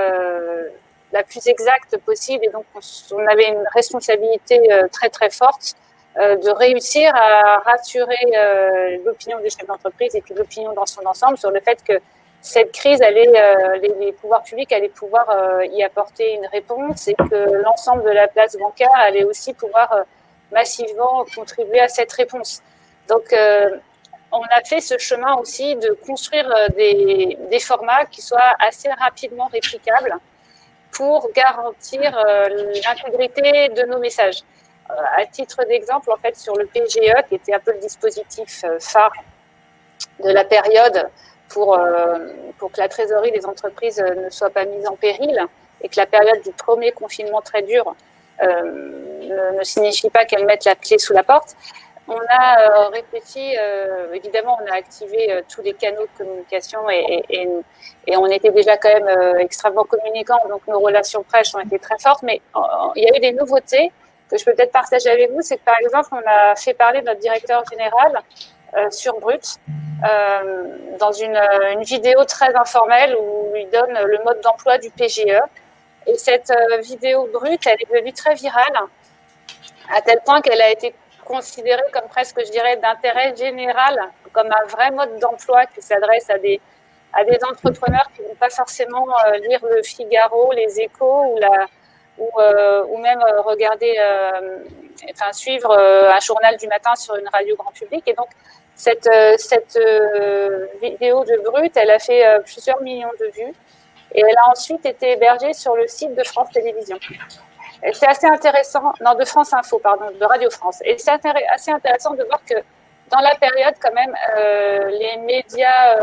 la plus exacte possible. Et donc, on avait une responsabilité très, très forte de réussir à rassurer l'opinion des chefs d'entreprise et puis l'opinion dans son ensemble sur le fait que cette crise, les pouvoirs publics allaient pouvoir y apporter une réponse et que l'ensemble de la place bancaire allait aussi pouvoir massivement contribuer à cette réponse. Donc, on a fait ce chemin aussi de construire des formats qui soient assez rapidement réplicables pour garantir l'intégrité de nos messages. À titre d'exemple, en fait, sur le PGE, qui était un peu le dispositif phare de la période pour que la trésorerie des entreprises ne soit pas mise en péril et que la période du premier confinement très dur ne signifie pas qu'elles mettent la clé sous la porte. On a réfléchi, évidemment, on a activé tous les canaux de communication et on était déjà quand même extrêmement communicants, donc nos relations presse ont été très fortes, mais il y a eu des nouveautés que je peux peut-être partager avec vous. C'est que, par exemple, on a fait parler notre directeur général sur Brut dans une vidéo très informelle où il donne le mode d'emploi du PGE. Et cette vidéo Brut, elle est devenue très virale, à tel point qu'elle a été considérée comme presque, je dirais, d'intérêt général, comme un vrai mode d'emploi qui s'adresse à des entrepreneurs qui ne vont pas forcément lire le Figaro, les Échos ou même regarder, suivre un journal du matin sur une radio grand public. Et donc, cette vidéo de Brut, elle a fait plusieurs millions de vues et elle a ensuite été hébergée sur le site de France Télévisions. Et c'est assez intéressant, non, de France Info, pardon, de Radio France. Et c'est assez intéressant de voir que dans la période, quand même, les médias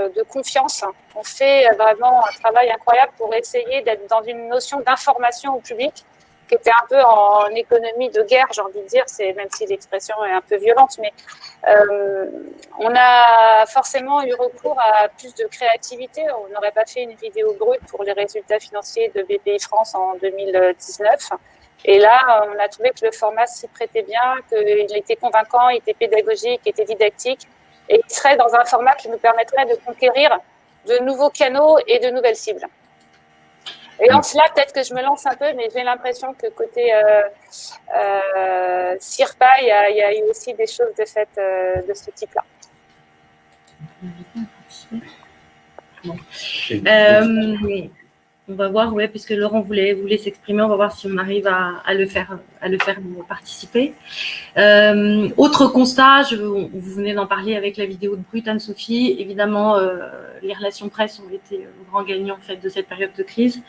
de confiance ont fait vraiment un travail incroyable pour essayer d'être dans une notion d'information au public qui était un peu en économie de guerre, j'ai envie de dire, même si l'expression est un peu violente, mais on a forcément eu recours à plus de créativité. On n'aurait pas fait une vidéo brute pour les résultats financiers de BPI France en 2019. Et là, on a trouvé que le format s'y prêtait bien, qu'il était convaincant, il était pédagogique, il était didactique, et il serait dans un format qui nous permettrait de conquérir de nouveaux canaux et de nouvelles cibles. Et en cela, peut-être que je me lance un peu, mais j'ai l'impression que côté CIRPA, il y a eu aussi des choses de ce type-là. On va voir, ouais, puisque Laurent voulait s'exprimer, on va voir si on arrive à le faire participer. Autre constat, vous venez d'en parler avec la vidéo de Brut, Anne-Sophie. Évidemment, les relations presse ont été grands gagnants en fait de cette période de crise.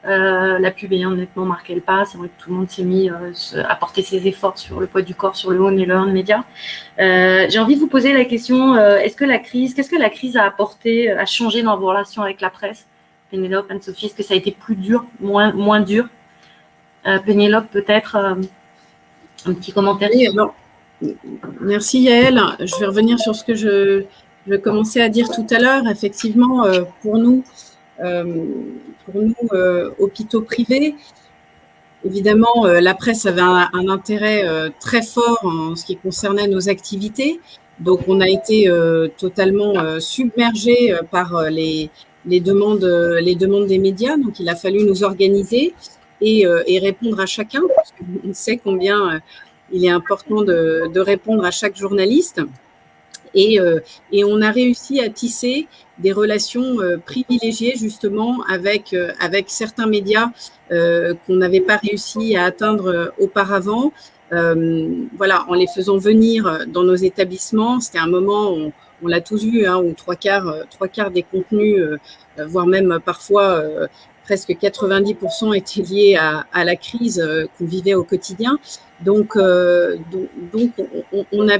La pub ayant nettement marqué le pas, c'est vrai que tout le monde s'est mis à porter ses efforts sur le poids du corps, sur le own et le earned media. J'ai envie de vous poser la question, qu'est-ce que la crise a apporté, a changé dans vos relations avec la presse? Pénélope, Anne-Sophie, est-ce que ça a été plus dur, moins dur? Pénélope, peut-être un petit commentaire. Oui, alors, merci Yael. Je vais revenir sur ce que je commençais à dire tout à l'heure. Effectivement, pour nous, hôpitaux privés, évidemment, la presse avait un intérêt très fort en ce qui concernait nos activités. Donc, on a été totalement submergés par les demandes des médias. Donc, il a fallu nous organiser et répondre à chacun, parce qu'on sait combien il est important de répondre à chaque journaliste. Et on a réussi à tisser des relations privilégiées justement avec certains médias qu'on n'avait pas réussi à atteindre auparavant. Voilà, en les faisant venir dans nos établissements. C'était un moment où on l'a tous vu, hein, où trois quarts des contenus, voire même parfois presque 90% étaient liés à la crise qu'on vivait au quotidien. Donc on a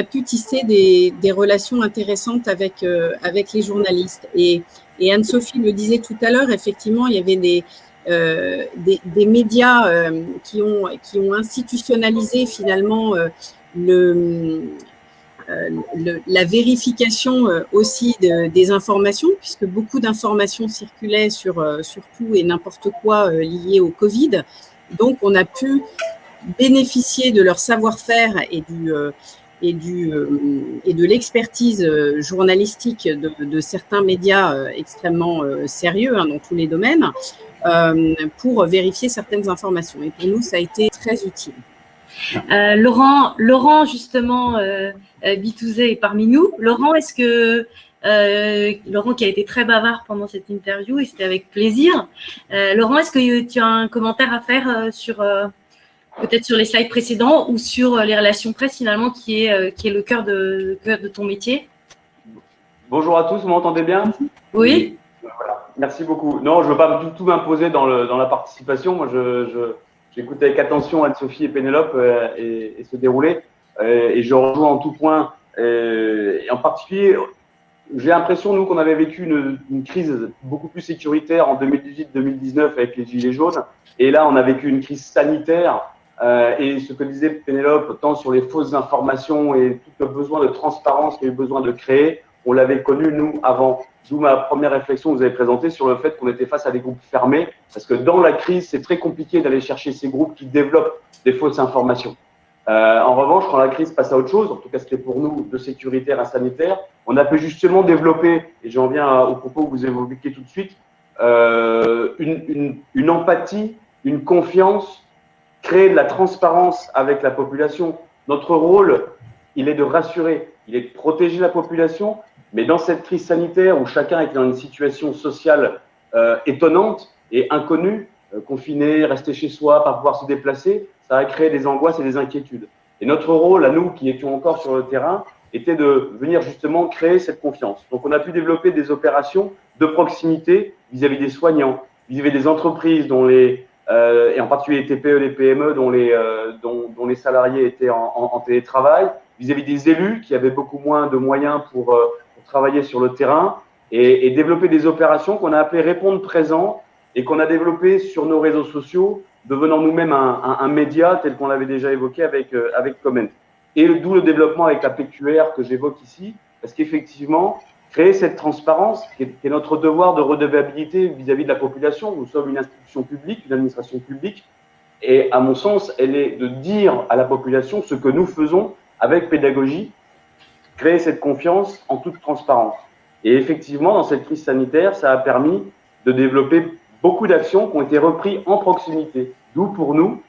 pu tisser des relations intéressantes avec les journalistes. Et Anne-Sophie le disait tout à l'heure, effectivement, il y avait des médias qui ont institutionnalisé finalement la vérification aussi des informations, puisque beaucoup d'informations circulaient sur tout et n'importe quoi lié au Covid. Donc, on a pu bénéficier de leur savoir-faire et de l'expertise journalistique de certains médias extrêmement sérieux dans tous les domaines pour vérifier certaines informations. Et pour nous, ça a été très utile. Laurent justement, Bitouzé est parmi nous. Laurent, est-ce que Laurent qui a été très bavard pendant cette interview et c'était avec plaisir. Laurent, est-ce que tu as un commentaire à faire sur peut-être sur les slides précédents ou sur les relations presse finalement qui est le cœur de ton métier? Bonjour à tous, vous m'entendez bien? Oui. Voilà. Merci beaucoup. Non, je ne veux pas du tout m'imposer dans la participation. Moi, j'écoute avec attention Anne-Sophie et Pénélope et se dérouler. Et je rejoins en tout point. Et en particulier, j'ai l'impression, nous, qu'on avait vécu une crise beaucoup plus sécuritaire en 2018-2019 avec les Gilets jaunes. Et là, on a vécu une crise sanitaire. Et ce que disait Pénélope, tant sur les fausses informations et tout le besoin de transparence qu'il y a eu besoin de créer, on l'avait connu, nous, avant. D'où ma première réflexion que vous avez présentée sur le fait qu'on était face à des groupes fermés. Parce que dans la crise, c'est très compliqué d'aller chercher ces groupes qui développent des fausses informations. En revanche, quand la crise passe à autre chose, en tout cas c'était pour nous de sécuritaire à sanitaire, on a pu justement développer, et j'en viens au propos que vous évoquiez tout de suite, une empathie, une confiance, créer de la transparence avec la population. Notre rôle, il est de rassurer, il est de protéger la population, mais dans cette crise sanitaire où chacun est dans une situation sociale étonnante et inconnue, confiné, resté chez soi, pas pouvoir se déplacer, ça a créé des angoisses et des inquiétudes. Et notre rôle, à nous qui étions encore sur le terrain, était de venir justement créer cette confiance. Donc on a pu développer des opérations de proximité vis-à-vis des soignants, vis-à-vis des entreprises dont et en particulier les TPE, les PME dont les salariés étaient en télétravail, vis-à-vis des élus qui avaient beaucoup moins de moyens pour travailler sur le terrain et développer des opérations qu'on a appelées répondre présent et qu'on a développées sur nos réseaux sociaux, devenant nous-mêmes un média tel qu'on l'avait déjà évoqué avec Comment. Et d'où le développement avec la PQR que j'évoque ici, parce qu'effectivement, créer cette transparence, qui est notre devoir de redevabilité vis-à-vis de la population. Nous sommes une institution publique, une administration publique, et à mon sens, elle est de dire à la population ce que nous faisons avec pédagogie, créer cette confiance en toute transparence. Et effectivement, dans cette crise sanitaire, ça a permis de développer beaucoup d'actions qui ont été reprises en proximité. D'où pour nous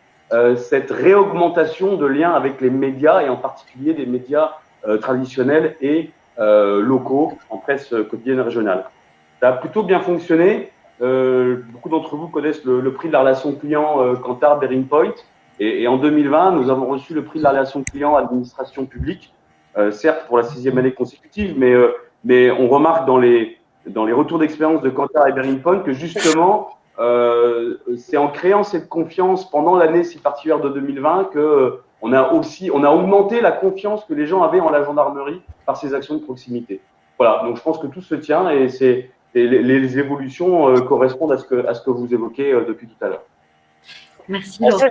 cette réaugmentation de liens avec les médias et en particulier des médias traditionnels et locaux en presse quotidienne régionale. Ça a plutôt bien fonctionné. Beaucoup d'entre vous connaissent le prix de la relation client Kantar BearingPoint. Et en 2020, nous avons reçu le prix de la relation client administration publique, certes pour la 6e année consécutive, mais on remarque dans les retours d'expérience de Kantar et BearingPoint que justement, c'est en créant cette confiance pendant l'année si particulière de 2020 que on a augmenté la confiance que les gens avaient en la gendarmerie par ces actions de proximité. Voilà, donc je pense que tout se tient et les évolutions correspondent à ce que vous évoquez depuis tout à l'heure. Merci Laurent.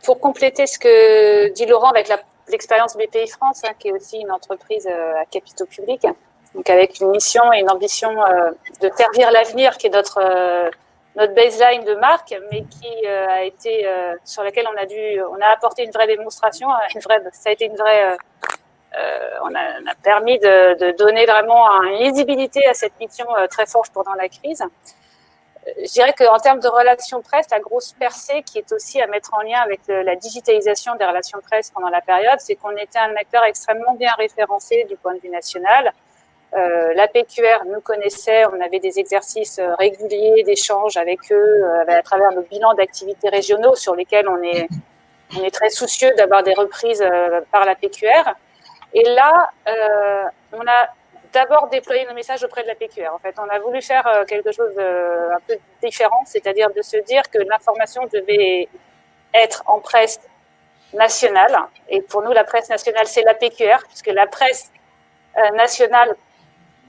Pour compléter ce que dit Laurent avec l'expérience BPI France, qui est aussi une entreprise à capitaux publics, donc avec une mission et une ambition de servir l'avenir, qui est notre baseline de marque, mais qui a été sur laquelle on a apporté une vraie démonstration, ça a été une vraie, on a permis de donner vraiment une lisibilité à cette mission très forte pendant la crise. Je dirais qu'en termes de relations presse, la grosse percée qui est aussi à mettre en lien avec la digitalisation des relations presse pendant la période, c'est qu'on était un acteur extrêmement bien référencé du point de vue national. La PQR nous connaissait, on avait des exercices réguliers d'échanges avec eux à travers nos bilans d'activités régionaux sur lesquels on est très soucieux d'avoir des reprises par la PQR. Et là, on a d'abord déployé nos messages auprès de la PQR. En fait, on a voulu faire quelque chose un peu différent, c'est-à-dire de se dire que l'information devait être en presse nationale. Et pour nous, la presse nationale, c'est la PQR, puisque la presse nationale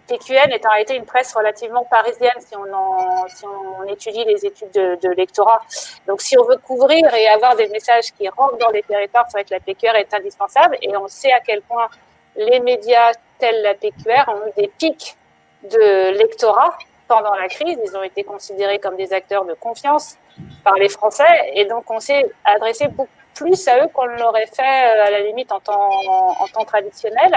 PQN est en réalité une presse relativement parisienne si on étudie les études de lectorat. Donc, si on veut couvrir et avoir des messages qui rentrent dans les territoires, c'est vrai que la PQR est indispensable. Et on sait à quel point les médias tels la PQR ont eu des pics de lectorat pendant la crise. Ils ont été considérés comme des acteurs de confiance par les Français. Et donc, on s'est adressé plus à eux qu'on l'aurait fait à la limite en temps traditionnel.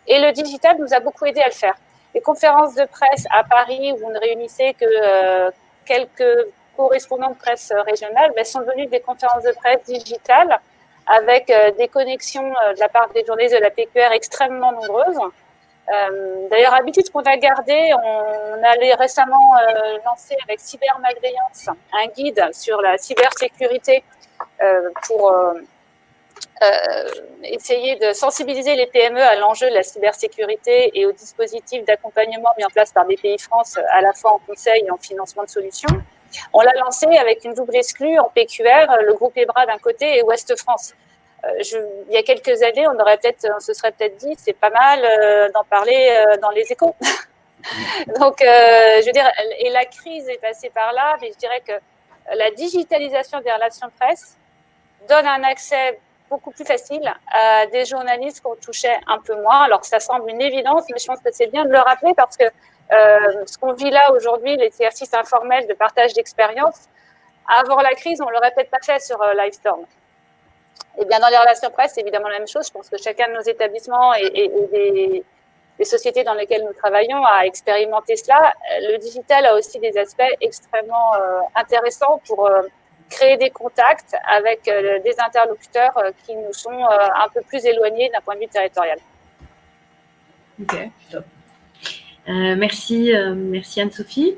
Et le digital nous a beaucoup aidé à le faire. Les conférences de presse à Paris, où vous ne réunissez que quelques correspondants de presse régionale, sont devenues des conférences de presse digitales avec des connexions de la part des journalistes de la PQR extrêmement nombreuses. D'ailleurs, habitude qu'on a gardée, on a récemment lancé avec Cybermalveillance un guide sur la cybersécurité pour essayer de sensibiliser les PME à l'enjeu de la cybersécurité et aux dispositifs d'accompagnement mis en place par BPI-France, à la fois en conseil et en financement de solutions. On l'a lancé avec une double exclue en PQR, le groupe EBRA d'un côté et Ouest France. Il y a quelques années, on se serait peut-être dit, c'est pas mal d'en parler dans les échos. Donc, je veux dire, et la crise est passée par là, mais je dirais que la digitalisation des relations de presse donne un accès beaucoup plus facile à des journalistes qu'on touchait un peu moins. Alors, ça semble une évidence, mais je pense que c'est bien de le rappeler parce que ce qu'on vit là aujourd'hui, l'exercice informel de partage d'expérience, avant la crise, on ne l'aurait peut-être pas fait sur Livestorm. Et bien, dans les relations presse, c'est évidemment la même chose. Je pense que chacun de nos établissements et des sociétés dans lesquelles nous travaillons a expérimenté cela. Le digital a aussi des aspects extrêmement intéressants pour créer des contacts avec des interlocuteurs qui nous sont un peu plus éloignés d'un point de vue territorial. Ok, top. Merci Anne-Sophie.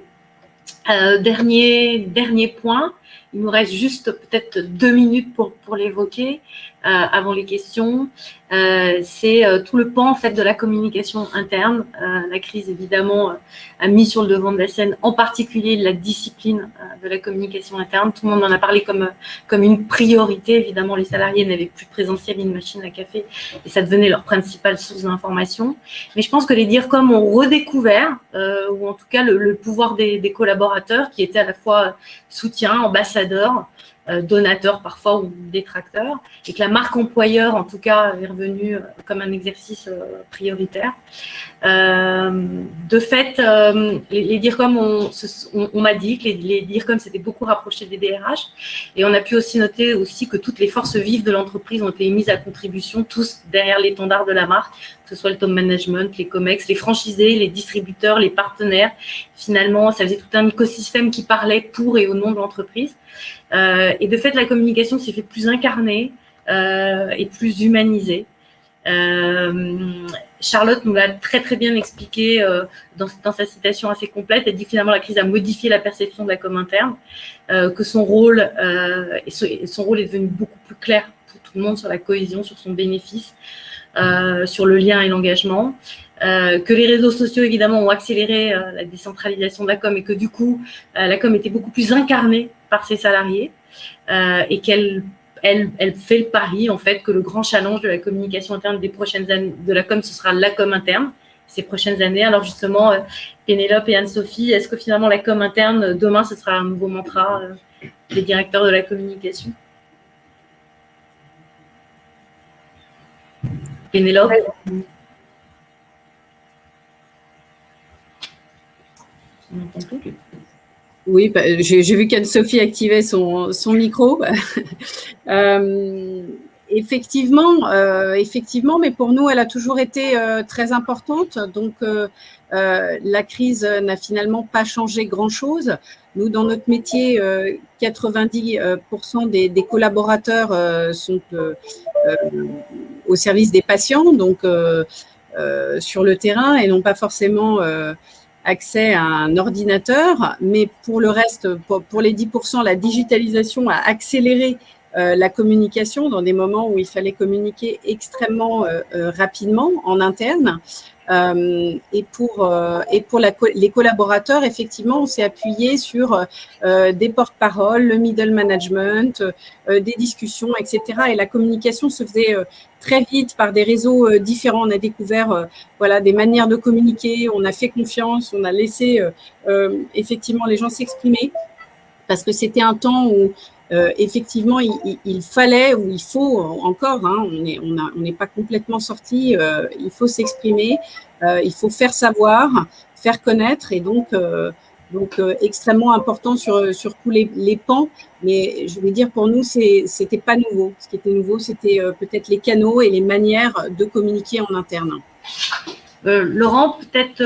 Dernier point. Il nous reste juste peut-être 2 minutes pour l'évoquer avant les questions. C'est tout le pan en fait de la communication interne. La crise évidemment a mis sur le devant de la scène, en particulier la discipline de la communication interne. Tout le monde en a parlé comme une priorité. Évidemment, les salariés n'avaient plus de présentiel ni de machine à café et ça devenait leur principale source d'information. Mais je pense que les DIRCOM ont redécouvert, ou en tout cas le pouvoir des collaborateurs qui étaient à la fois soutien, ambassadeurs, donateurs parfois ou détracteurs, et que la marque employeur, en tout cas, est revenue comme un exercice prioritaire. De fait, les DIRCOM, on m'a dit que les DIRCOM s'étaient beaucoup rapprochés des DRH, et on a pu aussi noter aussi que toutes les forces vives de l'entreprise ont été mises à contribution, tous derrière l'étendard de la marque, que ce soit le top management, les COMEX, les franchisés, les distributeurs, les partenaires. Finalement, ça faisait tout un écosystème qui parlait pour et au nom de l'entreprise. Et de fait, la communication s'est fait plus incarnée et plus humanisée. Charlotte nous l'a très très bien expliqué dans sa citation assez complète. Elle dit que finalement la crise a modifié la perception de la com interne, que son rôle est devenu beaucoup plus clair pour tout le monde sur la cohésion, sur son bénéfice, sur le lien et l'engagement. Que les réseaux sociaux, évidemment, ont accéléré la décentralisation de la com et que du coup, la com était beaucoup plus incarnée par ses salariés et qu'elle fait le pari, en fait, que le grand challenge de la communication interne des prochaines années, de la com, ce sera la com interne ces prochaines années. Alors justement, Pénélope et Anne-Sophie, est-ce que finalement la com interne, demain, ce sera un nouveau mantra des directeurs de la communication? Pénélope? Oui, j'ai vu qu'Anne-Sophie activait son micro. Effectivement, mais pour nous, elle a toujours été très importante. Donc, la crise n'a finalement pas changé grand-chose. Nous, dans notre métier, 90% des collaborateurs sont au service des patients, donc sur le terrain, et n'ont pas forcément accès à un ordinateur. Mais pour le reste, pour les 10%, la digitalisation a accéléré la communication dans des moments où il fallait communiquer extrêmement rapidement en interne. Et pour les collaborateurs, effectivement, on s'est appuyé sur des porte-paroles, le middle management, des discussions, etc. Et la communication se faisait très vite par des réseaux différents. On a découvert des manières de communiquer, on a fait confiance, on a laissé effectivement les gens s'exprimer parce que c'était un temps où effectivement, il fallait, ou il faut encore, on n'est pas complètement sorti, il faut s'exprimer, il faut faire savoir, faire connaître, et donc Donc, extrêmement important sur tous les pans. Mais je vais dire, pour nous, c'était pas nouveau. Ce qui était nouveau, c'était peut-être les canaux et les manières de communiquer en interne. Laurent, peut-être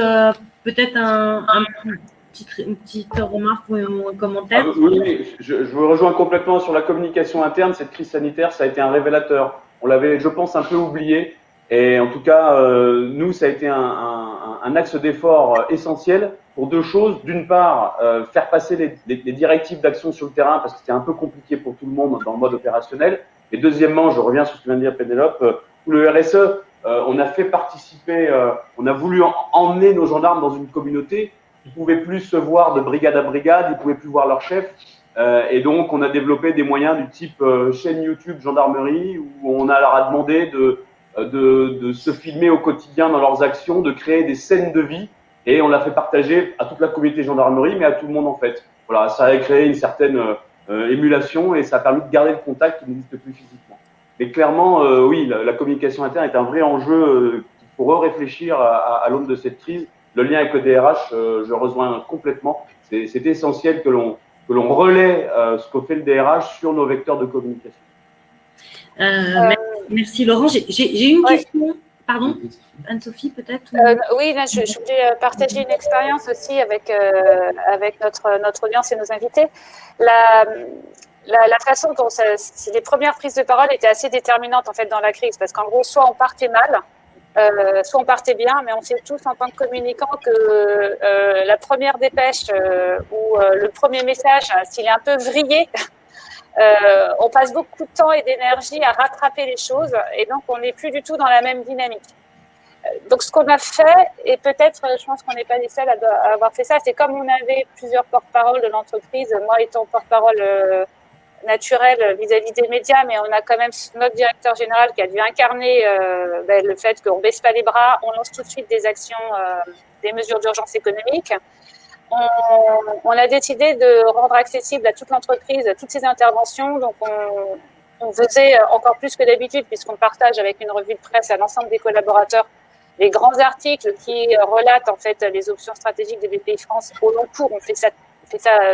une petite remarque ou un commentaire. Oui, je vous rejoins complètement sur la communication interne. Cette crise sanitaire, ça a été un révélateur. On l'avait, je pense, un peu oublié. Et en tout cas, nous, ça a été un axe d'effort essentiel pour deux choses. D'une part, faire passer les directives d'action sur le terrain parce que c'était un peu compliqué pour tout le monde dans le mode opérationnel. Et deuxièmement, je reviens sur ce que vient de dire Pénélope, pour le RSE, on a fait participer, on a voulu emmener nos gendarmes dans une communauté. Ils pouvaient plus se voir de brigade à brigade, ils pouvaient plus voir leur chef. Et donc, on a développé des moyens du type chaîne YouTube gendarmerie où on leur a demandé de se filmer au quotidien dans leurs actions, de créer des scènes de vie. Et on l'a fait partager à toute la communauté gendarmerie, mais à tout le monde en fait. Voilà, ça a créé une certaine émulation et ça a permis de garder le contact qui n'existe plus physiquement. Mais clairement, oui, la communication interne est un vrai enjeu qu'il faut réfléchir à l'aune de cette crise. Le lien avec le DRH, je rejoins complètement. C'est essentiel que l'on relaie ce que fait le DRH sur nos vecteurs de communication. Merci Laurent. J'ai une question. Pardon, Anne-Sophie peut-être Oui, là, je voulais partager une expérience aussi avec notre audience et nos invités. La façon dont les premières prises de parole étaient assez déterminantes en fait dans la crise, parce qu'en gros, soit on partait mal, soit on partait bien, mais on sait tous en tant que communicants que la première dépêche ou le premier message, s'il est un peu vrillé, on passe beaucoup de temps et d'énergie à rattraper les choses et donc on n'est plus du tout dans la même dynamique. Donc ce qu'on a fait, et peut-être je pense qu'on n'est pas les seuls à avoir fait ça, c'est comme on avait plusieurs porte-parole de l'entreprise, moi étant porte-parole naturel vis-à-vis des médias, mais on a quand même notre directeur général qui a dû incarner le fait qu'on ne baisse pas les bras, on lance tout de suite des actions, des mesures d'urgence économique. On a décidé de rendre accessible à toute l'entreprise toutes ces interventions, donc on faisait encore plus que d'habitude puisqu'on partage avec une revue de presse à l'ensemble des collaborateurs les grands articles qui relatent en fait les options stratégiques de Bpifrance au long cours. On fait ça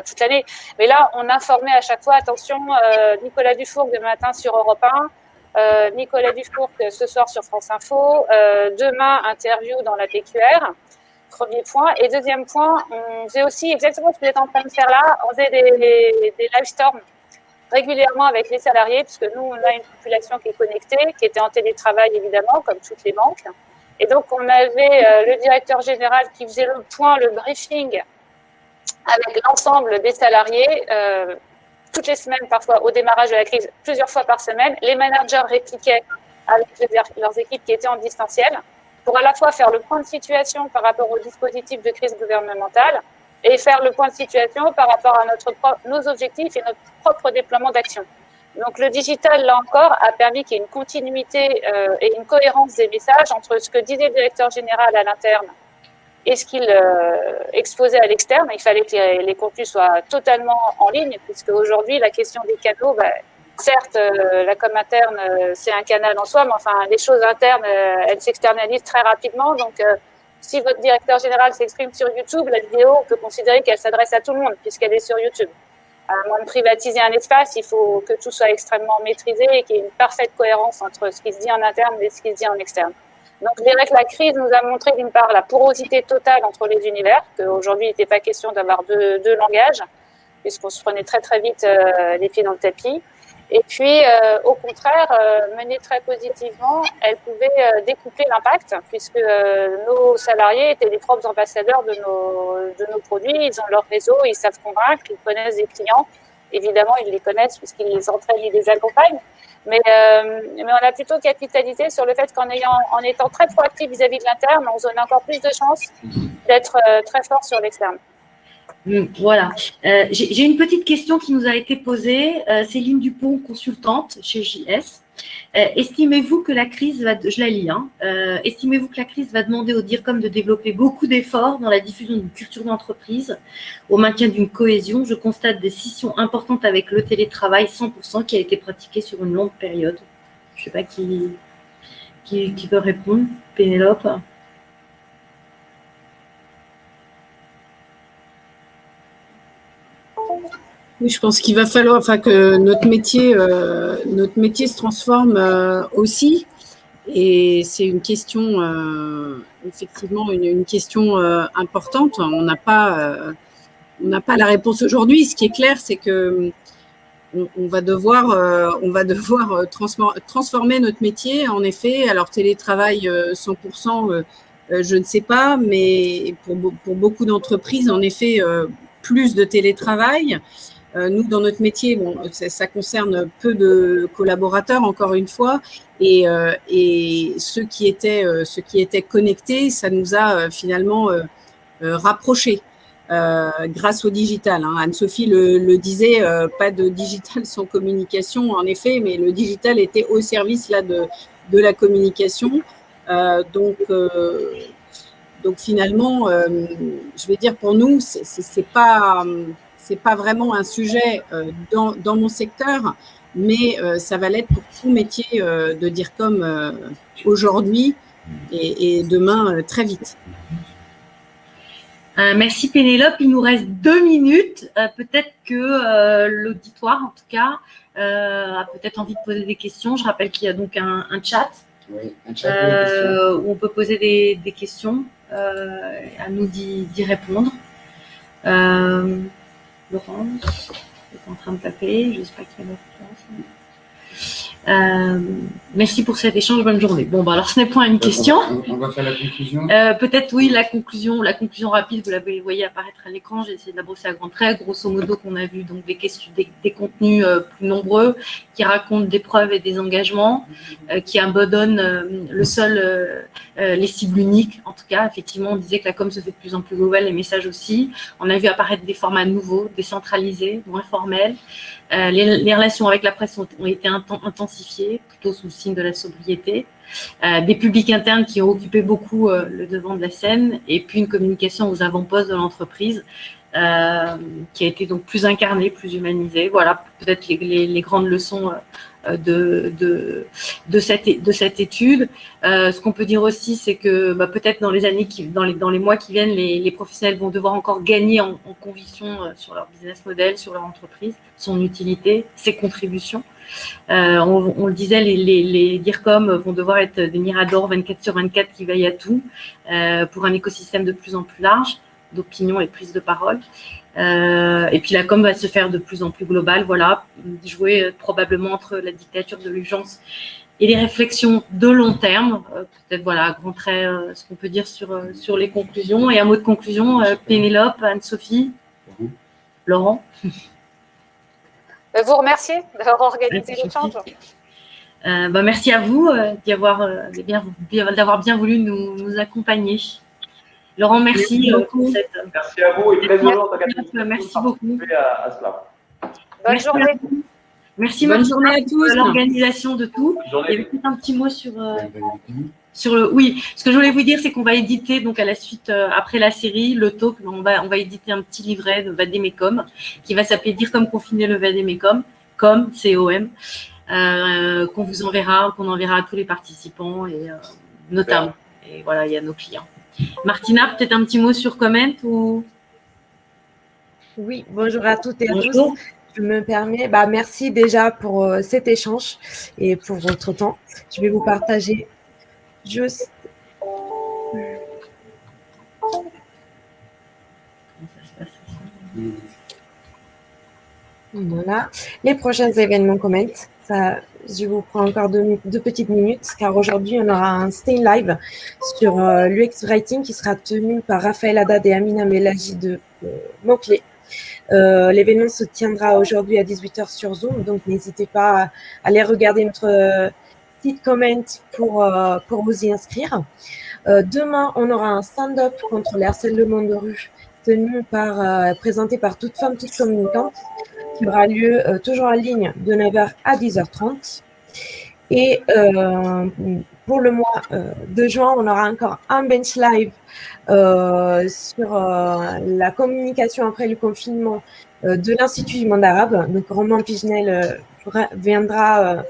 toute l'année. Mais là, on informait à chaque fois, attention, Nicolas Dufourcq demain matin sur Europe 1, Nicolas Dufourcq ce soir sur France Info, demain, interview dans la PQR, premier point. Et deuxième point, on faisait aussi exactement ce que vous êtes en train de faire là, on faisait des live storms régulièrement avec les salariés, puisque nous, on a une population qui est connectée, qui était en télétravail évidemment, comme toutes les banques. Et donc, on avait le directeur général qui faisait le point, le briefing avec l'ensemble des salariés, toutes les semaines, parfois au démarrage de la crise, plusieurs fois par semaine. Les managers répliquaient avec leurs équipes qui étaient en distanciel pour à la fois faire le point de situation par rapport au dispositif de crise gouvernementale et faire le point de situation par rapport à nos objectifs et notre propre déploiement d'action. Donc le digital, là encore, a permis qu'il y ait une continuité et une cohérence des messages entre ce que disait le directeur général à l'interne et ce qu'il exposait à l'externe. Il fallait que les contenus soient totalement en ligne, puisque aujourd'hui, la question des canaux, certes, la com interne, c'est un canal en soi, mais enfin, les choses internes, elles s'externalisent très rapidement. Donc, si votre directeur général s'exprime sur YouTube, la vidéo, on peut considérer qu'elle s'adresse à tout le monde, puisqu'elle est sur YouTube. À moins de privatiser un espace, il faut que tout soit extrêmement maîtrisé et qu'il y ait une parfaite cohérence entre ce qui se dit en interne et ce qui se dit en externe. Donc, je dirais que la crise nous a montré, d'une part, la porosité totale entre les univers, qu'aujourd'hui, il n'était pas question d'avoir deux langages, puisqu'on se prenait très, très vite les pieds dans le tapis. Et puis, au contraire, menée très positivement, elle pouvait découpler l'impact, puisque nos salariés étaient les propres ambassadeurs de nos produits. Ils ont leur réseau, ils savent convaincre, ils connaissent des clients. Évidemment, ils les connaissent puisqu'ils les entraînent, ils les accompagnent. Mais on a plutôt capitalisé sur le fait en étant très proactif vis-à-vis de l'interne, on se donne encore plus de chances d'être très fort sur l'externe. Voilà. J'ai une petite question qui nous a été posée. Céline Dupont, consultante chez JS. Estimez-vous que la crise va, je la lis, estimez-vous que la crise va demander au DIRCOM de développer beaucoup d'efforts dans la diffusion d'une culture d'entreprise, au maintien d'une cohésion? Je constate des scissions importantes avec le télétravail 100% qui a été pratiqué sur une longue période. Je ne sais pas qui peut répondre. Pénélope? Oui, je pense qu'il va falloir que notre métier se transforme aussi. Et c'est une question, effectivement, une question importante. On n'a pas la réponse aujourd'hui. Ce qui est clair, c'est que on va devoir transformer notre métier. En effet, alors télétravail 100%, je ne sais pas, mais pour beaucoup d'entreprises, en effet, plus de télétravail. Nous, dans notre métier, bon, ça concerne peu de collaborateurs, encore une fois, et ceux qui étaient connectés, ça nous a finalement rapprochés grâce au digital. Hein. Anne-Sophie le disait, pas de digital sans communication, en effet, mais le digital était au service là de la communication. Donc finalement, je vais dire pour nous, c'est pas vraiment un sujet dans mon secteur, mais ça va l'être pour tout métier de DIRCOM aujourd'hui et demain très vite. Merci Pénélope. Il nous reste 2 minutes. Peut-être que l'auditoire, en tout cas, a peut-être envie de poser des questions. Je rappelle qu'il y a donc un chat, Oui, un chat où on peut poser des questions, à nous d'y répondre. Laurence est en train de taper. J'espère qu'il y a notre place. Merci pour cet échange. Bonne journée. Bon, alors ce n'est point une question. On va faire la conclusion. Peut-être oui, la conclusion rapide, vous la voyez apparaître à l'écran. J'ai essayé de la brosser à grands traits. Grosso modo, qu'on a vu donc des contenus plus nombreux qui racontent des preuves et des engagements, qui abandonnent les cibles uniques. En tout cas, effectivement, on disait que la com se fait de plus en plus globale, les messages aussi. On a vu apparaître des formats nouveaux, décentralisés, moins formels. Les relations avec la presse ont été intensifiées, plutôt sous le signe de la sobriété. Des publics internes qui ont occupé beaucoup le devant de la scène, et puis une communication aux avant-postes de l'entreprise qui a été donc plus incarnée, plus humanisée. Voilà peut-être les grandes leçons de cette étude. Ce qu'on peut dire aussi, c'est que peut-être dans les mois qui viennent, les professionnels vont devoir encore gagner en conviction sur leur business model, sur leur entreprise, son utilité, ses contributions. On le disait, les DIRCOM vont devoir être des miradors 24/24 qui veillent à tout pour un écosystème de plus en plus large d'opinion et de prise de parole. Et puis la com va se faire de plus en plus globale, voilà, jouer probablement entre la dictature de l'urgence et les réflexions de long terme. Peut-être, voilà, à grands traits, ce qu'on peut dire sur les conclusions. Et un mot de conclusion, Pénélope, Anne-Sophie, Laurent. Vous remercier d'avoir organisé l'échange. Merci à vous d'avoir bien voulu nous accompagner. Laurent, merci beaucoup. Merci à vous et très heureux merci beaucoup. À cela. Bonne journée. Merci, bonne journée à tous. L'organisation de tout. Et peut-être un petit mot sur le. Oui, ce que je voulais vous dire, c'est qu'on va éditer donc à la suite après la série le talk. On va éditer un petit livret de Vadémécom qui va s'appeler Dire comme confiner le Vadémécom, com qu'on vous enverra, qu'on enverra à tous les participants et notamment. Et voilà, il y a nos clients. Martina, peut-être un petit mot sur Comment ou... Oui, bonjour à toutes et à tous. Je me permets, merci déjà pour cet échange et pour votre temps. Je vais vous partager juste. Voilà, les prochains événements Comment. Ça, je vous prends encore deux petites minutes, car aujourd'hui, on aura un Stay Live sur l'UX Writing qui sera tenu par Raphaël Haddad et Amina Melaji de Montclé. L'événement se tiendra aujourd'hui à 18h sur Zoom, donc n'hésitez pas à aller regarder notre site Comment pour vous y inscrire. Demain, on aura un stand-up contre le harcèlement de rue présenté par Toute Femme, Toute Communicante, qui aura lieu toujours en ligne de 9h à 10h30. Et pour le mois de juin, on aura encore un bench live sur la communication après le confinement de l'Institut du monde arabe. Donc, Roman Pigenel viendra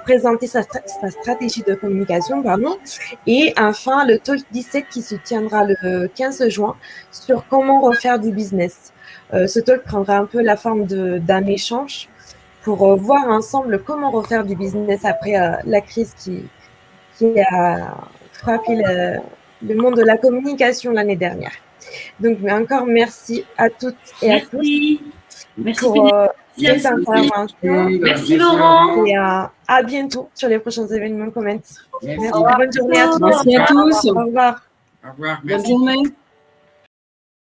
présenter sa stratégie de communication, et enfin le Talk 17 qui se tiendra le 15 juin sur comment refaire du business. ce talk prendra un peu la forme d'un échange pour voir ensemble comment refaire du business après la crise qui a frappé le monde de la communication l'année dernière. Donc, encore merci à toutes et à tous pour cette intervention. Merci Laurent. Et à bientôt sur les prochains événements Comment. Merci. Merci. Bonne journée à tous. Merci à tous. Au revoir. Au revoir. Bonne journée.